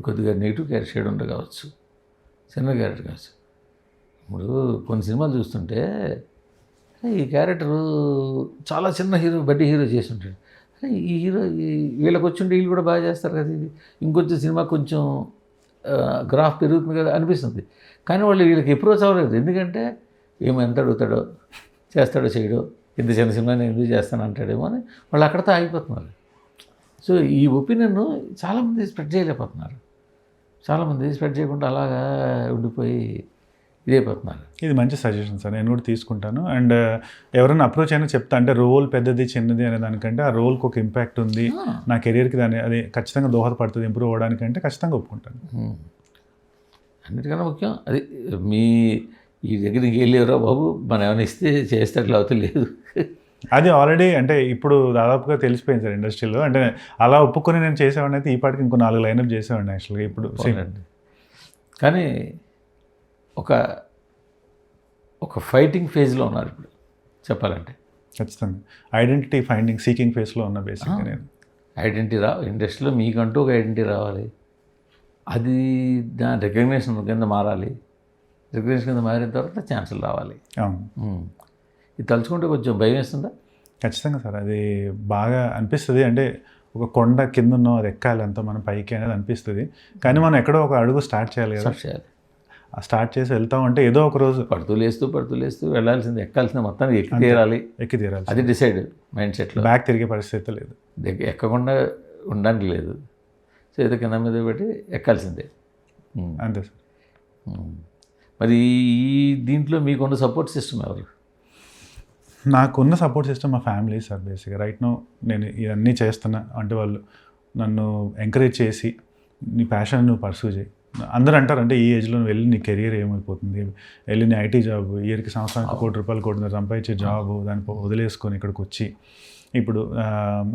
కొద్దిగా నెగిటివ్ క్యారెక్టర్ షేడ్ ఉంటే కావచ్చు, చిన్న క్యారెక్టర్ కావచ్చు. ఇప్పుడు కొన్ని సినిమాలు చూస్తుంటే ఈ క్యారెక్టరు చాలా చిన్న హీరో బడ్డీ హీరో చేసి ఉంటాడు, ఈ హీరో వీళ్ళకి వచ్చింటే వీళ్ళు కూడా బాగా చేస్తారు కదా, ఇది ఇంకొంచెం సినిమా కొంచెం గ్రాఫ్ పెరుగుతుంది కదా అనిపిస్తుంది. కానీ వాళ్ళు వీళ్ళకి అప్రోచ్ అవ్వలేదు. ఎందుకంటే ఏమో ఎంత అడుగుతాడో, చేస్తాడో చేయడో, ఇంత చిన్న సినిమా నేను ఎందుకు చేస్తాను అంటాడేమో అని వాళ్ళు అక్కడితో ఆగిపోతున్నారు. సో ఈ ఒపీనియన్ చాలామంది స్ప్రెడ్ చేయలేకపోతున్నారు. చాలామంది స్ప్రెడ్ చేయకుండా అలాగా ఉండిపోయి ఇదైపోతున్నారు. ఇది మంచి సజెషన్ సార్, నేను కూడా తీసుకుంటాను. అండ్ ఎవరైనా అప్రోచ్ అయినా చెప్తా, అంటే రోల్ పెద్దది చిన్నది అనే దానికంటే ఆ రోల్కి ఒక ఇంపాక్ట్ ఉంది, నా కెరీర్కి దాన్ని అది ఖచ్చితంగా దోహదపడుతుంది ఇంప్రూవ్ అవ్వడానికి అంటే ఖచ్చితంగా ఒప్పుకుంటాను. అన్నిటికన్నా ముఖ్యం అది మీ ఈ దగ్గరికి వెళ్ళేవరా బాబు మనం ఏమైనా ఇస్తే చేస్తాడు, లేకపోతే లేదు. అది ఆల్రెడీ అంటే ఇప్పుడు దాదాపుగా తెలిసిపోయింది సార్ ఇండస్ట్రీలో. అంటే అలా ఒప్పుకొని నేను చేసేవాడిని అయితే ఈ పాటికి ఇంకో 4 లైనప్ చేసేవాడిని యాక్చువల్గా ఇప్పుడు. కానీ ఒక ఫైటింగ్ ఫేజ్లో ఉన్నారు ఇప్పుడు చెప్పాలంటే. ఖచ్చితంగా ఐడెంటిటీ ఫైండింగ్ సీకింగ్ ఫేజ్లో ఉన్న బేసిక్గా నేను. ఐడెంటిటీ ఇండస్ట్రీలో మీకంటూ ఒక ఐడెంటిటీ రావాలి, అది దాని రికగ్నేషన్ కింద మారాలి. రికగ్నేషన్ కింద మారిన తర్వాత ఛాన్సులు రావాలి. ఇది తలుచుకుంటే కొంచెం భయం వేస్తుందా? ఖచ్చితంగా సార్, అది బాగా అనిపిస్తుంది. అంటే ఒక కొండ కింద ఉన్న అది ఎక్కాలి అంతా మనం పైకి అనేది అనిపిస్తుంది. కానీ మనం ఎక్కడో ఒక అడుగు స్టార్ట్ చేయాలి కదా. స్టార్ట్ చేసి వెళ్తాం అంటే ఏదో ఒక రోజు పడుతూ లేస్తూ వెళ్ళాల్సింది, ఎక్కాల్సింది మొత్తానికి ఎక్కి తీరాలి, ఎక్కి తీరాలి. అది డిసైడ్ మైండ్ సెట్లో. బ్యాక్ తిరిగే పరిస్థితి లేదు, ఎక్కకుండా ఉండడానికి లేదు. సో ఏదో కింద మీద పెట్టి ఎక్కాల్సిందే. అంతే సార్. మరి ఈ దీంట్లో మీకున్న సపోర్ట్ సిస్టమ్ ఎవరు? నాకున్న సపోర్ట్ సిస్టమ్ మా ఫ్యామిలీ సార్. బేసిక్గా రైట్ నో నేను ఇవన్నీ చేస్తున్నా అంటే వాళ్ళు నన్ను ఎంకరేజ్ చేసి నీ ప్యాషన్ నువ్వు పర్సూ చేయి. అందరూ అంటారు అంటే ఈ ఏజ్లో నువ్వు వెళ్ళి నీ కెరీర్ ఏమైపోతుంది, వెళ్ళి నీ ఐటీ జాబ్ ఇయర్కి సంవత్సరానికి ₹1,00,00,000 సంపాదించే జాబు దాన్ని వదిలేసుకొని ఇక్కడికి వచ్చి ఇప్పుడు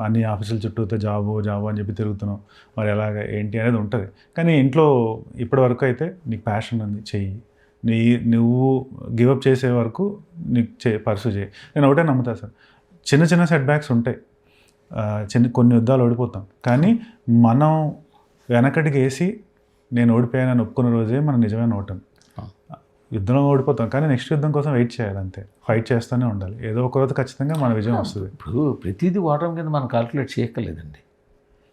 అన్ని ఆఫీసుల చుట్టూతో జాబు అని చెప్పి తిరుగుతున్నావు, మరి ఎలాగ ఏంటి అనేది ఉంటుంది. కానీ ఇంట్లో ఇప్పటివరకు అయితే నీకు ప్యాషన్ ఉంది చెయ్యి, నువ్వు గివప్ చేసే వరకు నీకు పర్సూ చేయి. నేను ఒకటే నమ్ముతా సార్, చిన్న సెట్ బ్యాక్స్ ఉంటాయి, కొన్ని యుద్ధాలు ఓడిపోతాం, కానీ మనం వెనకటికి వేసి నేను ఓడిపోయానని ఒప్పుకున్న రోజే మనం నిజమైన ఓటమి. యుద్ధంలో ఓడిపోతాం కానీ నెక్స్ట్ యుద్ధం కోసం వెయిట్ చేయాలి, అంతే. ఫైట్ చేస్తూనే ఉండాలి, ఏదో ఒక రోజు ఖచ్చితంగా మన విజయం వస్తుంది. ఇప్పుడు ప్రతిదీ ఓటమి కింద మనం కాల్కులేట్ చేయక్కర్లేదండి.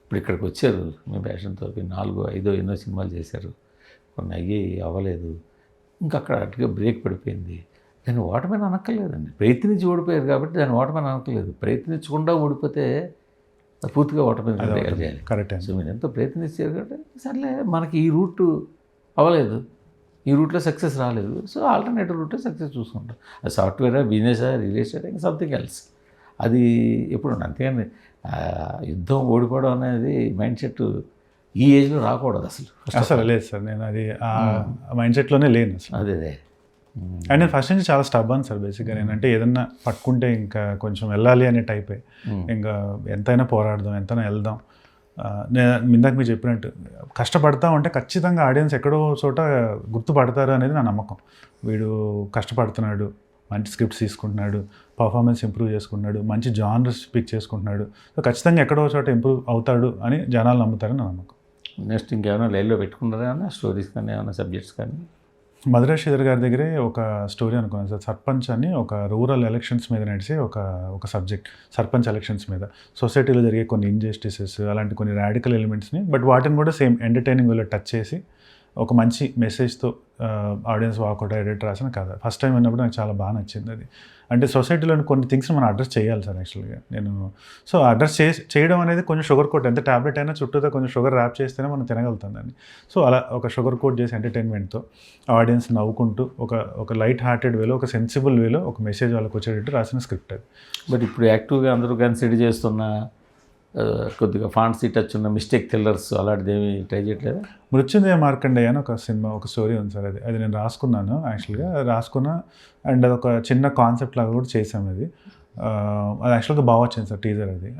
ఇప్పుడు ఇక్కడికి వచ్చారు మీ ప్యాషన్తో 4, 5 ఎన్నో సినిమాలు చేశారు, కొన్ని అవ్వలేదు, ఇంకా అక్కడ అటుగా బ్రేక్ పడిపోయింది. దాన్ని ఓటమని అనక్కర్లేదండి. ప్రయత్నించి ఓడిపోయారు కాబట్టి దాన్ని ఓటమని అనక్కర్లేదు. ప్రయత్నించకుండా ఓడిపోతే పూర్తిగా ఓటమి చేయాలి. కరెక్ట్. సో మీరు ఎంతో ప్రయత్నించారు కాబట్టి సర్లే మనకి ఈ రూట్ అవ్వలేదు, ఈ రూట్లో సక్సెస్ రాలేదు, సో ఆల్టర్నేటివ్ రూట్లో సక్సెస్ చూసుకుంటాం. అది సాఫ్ట్వేరా, బిజినెసా, రియల్ ఎస్టేట్, ఇంకా సంథింగ్ ఎల్స్. అది ఎప్పుడు అంతేగాని యుద్ధం ఓడిపోవడం అనేది మైండ్ సెట్ ఈ ఏజ్లో రాకూడదు అసలు లేదు సార్. నేను అది ఆ మైండ్ సెట్లోనే లేను అసలు. అదే అండ్ నేను ఫస్ట్ నుంచి చాలా స్టబ్బన్ సార్. బేసిక్గా నేనంటే ఏదన్నా పట్టుకుంటే ఇంకా కొంచెం వెళ్ళాలి అనే టైపే. ఇంకా ఎంతైనా పోరాడదాం, ఎంతైనా వెళ్దాం. నేను ఇందాక మీరు చెప్పినట్టు కష్టపడతా ఉంటే ఖచ్చితంగా ఆడియన్స్ ఎక్కడో చోట గుర్తుపడతారు అనేది నా నమ్మకం. వీడు కష్టపడుతున్నాడు, మంచి స్క్రిప్ట్స్ తీసుకుంటున్నాడు, పర్ఫార్మెన్స్ ఇంప్రూవ్ చేసుకుంటున్నాడు, మంచి జానర్స్ పిక్ చేసుకుంటున్నాడు, సో ఖచ్చితంగా ఎక్కడో చోట ఇంప్రూవ్ అవుతాడు అని జనాలు నమ్ముతారని నా నమ్మకం. నెక్స్ట్ ఇంకేమైనా లైన్లో పెట్టుకున్నారా ఏమన్నా స్టోరీస్ కానీ ఏమైనా సబ్జెక్ట్స్ కానీ? మధురై శ్రీధర్ గారి దగ్గరే ఒక స్టోరీ అనుకున్నాను సార్. సర్పంచ్ అని ఒక రూరల్ ఎలక్షన్స్ మీద నడిచే ఒక సబ్జెక్ట్, సర్పంచ్ ఎలక్షన్స్ మీద సొసైటీలో జరిగే కొన్ని ఇంజస్టిసెస్, అలాంటి కొన్ని రాడికల్ ఎలిమెంట్స్ని, బట్ వాటిని కూడా సేమ్ ఎంటర్టైనింగ్ వేలో టచ్ చేసి ఒక మంచి మెసేజ్తో ఆడియన్స్ వాకౌట్ అయ్యేటట్టు రాసిన కథ. ఫస్ట్ టైం విన్నప్పుడు నాకు చాలా బాగా నచ్చింది అది. అంటే సొసైటీలోని కొన్ని థింగ్స్ మనం అడ్రస్ చేయాలి సార్ యాక్చువల్గా. సో అడ్రస్ చేయడం అనేది కొంచెం షుగర్ కోట్, ఎంత ట్యాబ్లెట్ అయినా చుట్టూతో కొంచెం షుగర్ ర్యాప్ చేస్తేనే మనం తినగలుగుతాం దాన్ని. సో అలా ఒక షుగర్ కోట్ చేసి ఎంటర్టైన్మెంట్తో ఆడియన్స్ నవ్వుకుంటూ ఒక లైట్ హార్టెడ్ వేలో, ఒక సెన్సిబుల్ వేలో ఒక మెసేజ్ వాళ్ళకి వచ్చేటట్టు రాసిన స్క్రిప్ట్ అది. బట్ ఇప్పుడు యాక్టివ్గా అందరూ కన్సిడర్ చేస్తున్న కొద్దిగా ఫాంట్సీ టచ్ ఉన్న మిస్టేక్ థ్రిల్లర్స్ అలాంటిది ఏమి ట్రై చేయట్లేదా? మృత్యుంజయ మార్కండేయ అని ఒక సినిమా, ఒక స్టోరీ ఉంది సార్. అది నేను రాసుకున్నాను యాక్చువల్గా, రాసుకున్నా. అండ్ అదొక చిన్న కాన్సెప్ట్ లాగా కూడా చేసాము. అది యాక్చువల్గా బాగా వచ్చింది సార్ టీజర్ అది.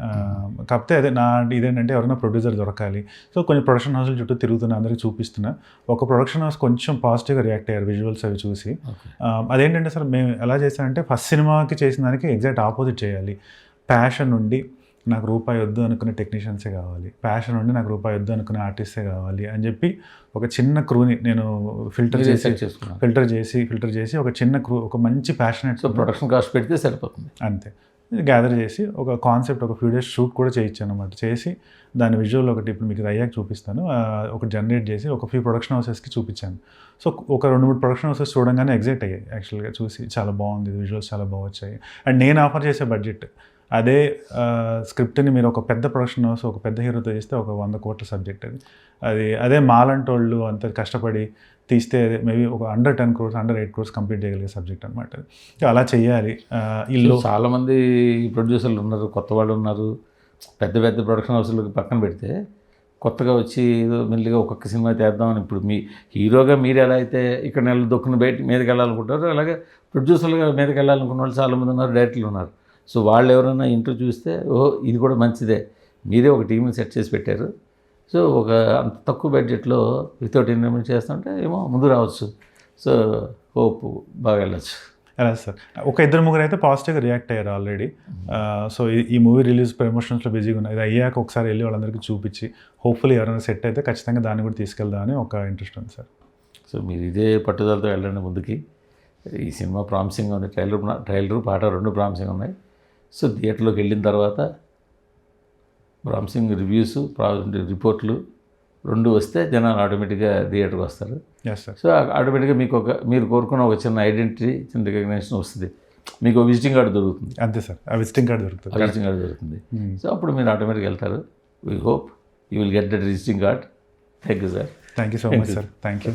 కాకపోతే అదే ఇదేంటంటే ఎవరైనా ప్రొడ్యూసర్ దొరకాలి. సో కొన్ని ప్రొడక్షన్ హౌస్ల చుట్టూ తిరుగుతున్నా, అందరికీ చూపిస్తున్నా. ఒక ప్రొడక్షన్ హౌస్ కొంచెం పాజిటివ్గా రియాక్ట్ అయ్యారు విజువల్స్ అవి చూసి. అదేంటంటే సార్ మేము ఎలా చేశానంటే ఫస్ట్ సినిమాకి చేసిన దానికి ఎగ్జాక్ట్ ఆపోజిట్ చేయాలి. ప్యాషన్ నుండి నాకు రూపాయి వద్దు అనుకునే టెక్నీషియన్సే కావాలి, ప్యాషన్ ఉండి నాకు రూపాయి వద్దు అనుకునే ఆర్టిస్టే కావాలి అని చెప్పి ఒక చిన్న క్రూని నేను ఫిల్టర్ చేసి ఒక చిన్న క్రూ, ఒక మంచి ప్యాషనెట్, ప్రొడక్షన్ కాస్ట్ పెడితే సరిపోతుంది అంతే, గ్యాదర్ చేసి ఒక కాన్సెప్ట్, ఒక ఫ్యూ డేస్ షూట్ కూడా చేయించాను అనమాట. చేసి దాని విజువల్ ఒకటి ఇప్పుడు మీకు అయ్యాక చూపిస్తాను, ఒకటి జనరేట్ చేసి ఒక ఫ్యూ ప్రొడక్షన్ హౌసెస్కి చూపించాను. సో ఒక 2-3 ప్రొడక్షన్ హౌసెస్ చూడంగానే ఎగ్జైట్ అయ్యాయి యాక్చువల్గా చూసి, చాలా బాగుంది, విజువల్స్ చాలా బాగా వచ్చాయి. అండ్ నేను ఆఫర్ చేసే బడ్జెట్ అదే స్క్రిప్ట్ని మీరు ఒక పెద్ద ప్రొడక్షన్ హౌస్, ఒక పెద్ద హీరోతో చేస్తే ఒక 100 కోట్ల సబ్జెక్ట్ అదే మాలంటోళ్ళు అంత కష్టపడి తీస్తే మేబీ ఒక under 10 crores, under 8 crores complete చేయగలిగే సబ్జెక్ట్ అనమాట. అలా చేయాలి. ఇల్లు చాలామంది ప్రొడ్యూసర్లు ఉన్నారు, కొత్త వాళ్ళు ఉన్నారు. పెద్ద ప్రొడక్షన్ హౌస్లకు పక్కన పెడితే కొత్తగా వచ్చి ఏదో మెల్లిగా ఒక్కొక్క సినిమా తీద్దామని, ఇప్పుడు మీ హీరోగా మీరు ఎలా అయితే ఇక్కడ నెల దొక్కున మీదకి వెళ్ళాలనుకుంటారో అలాగే ప్రొడ్యూసర్లుగా మీదకి వెళ్ళాలనుకున్న వాళ్ళు చాలామంది ఉన్నారు, డైరెక్టర్లు ఉన్నారు. సో వాళ్ళు ఎవరైనా ఇంటర్వ్యూ చూస్తే ఇది కూడా మంచిదే, మీరే ఒక టీంని సెట్ చేసి పెట్టారు, సో ఒక అంత తక్కువ బడ్జెట్లో వితౌట్ ఇన్వెస్ట్మెంట్ చేస్తుంటే ఏమో ముందు రావచ్చు. సో హోప్ బాగా వెళ్ళచ్చు. ఎలా సార్ ఒక 2-3 అయితే పాజిటివ్గా రియాక్ట్ అయ్యారు ఆల్రెడీ. సో ఈ మూవీ రిలీజ్ ప్రమోషన్స్లో బిజీగా ఉన్నాయి. ఇది అయ్యాక ఒకసారి వెళ్ళి వాళ్ళందరికీ చూపించి హోప్ఫుల్లీ ఎవరైనా సెట్ అయితే ఖచ్చితంగా దాన్ని కూడా తీసుకెళ్దామని ఒక ఇంట్రెస్ట్ ఉంది సార్. సో మీరు ఇదే పట్టుదలతో వెళ్ళండి ముందుకి. ఈ సినిమా ప్రామిసింగ్ ఉంది, ట్రైలరు పాట 2 ప్రామిసింగ్ ఉన్నాయి. సో థియేటర్లోకి వెళ్ళిన తర్వాత ప్రామిసింగ్ రివ్యూస్, రిపోర్ట్లు రెండు వస్తే జనాలు ఆటోమేటిక్గా థియేటర్కి వస్తారు. Yes sir. సో ఆటోమేటిక్గా మీరు కోరుకున్న ఒక చిన్న ఐడెంటిటీ, చిన్న రికగ్నేషన్ వస్తుంది. మీకు విజిటింగ్ కార్డు దొరుకుతుంది. అంతే సార్, ఆ విజిటింగ్ కార్డు దొరుకుతుంది. విజిటింగ్ కార్డు దొరుకుతుంది. సో అప్పుడు మీరు ఆటోమేటిక్గా వెళ్తారు. We hope you will get that visiting card. Thank you sir. Thank you so much sir. Thank you.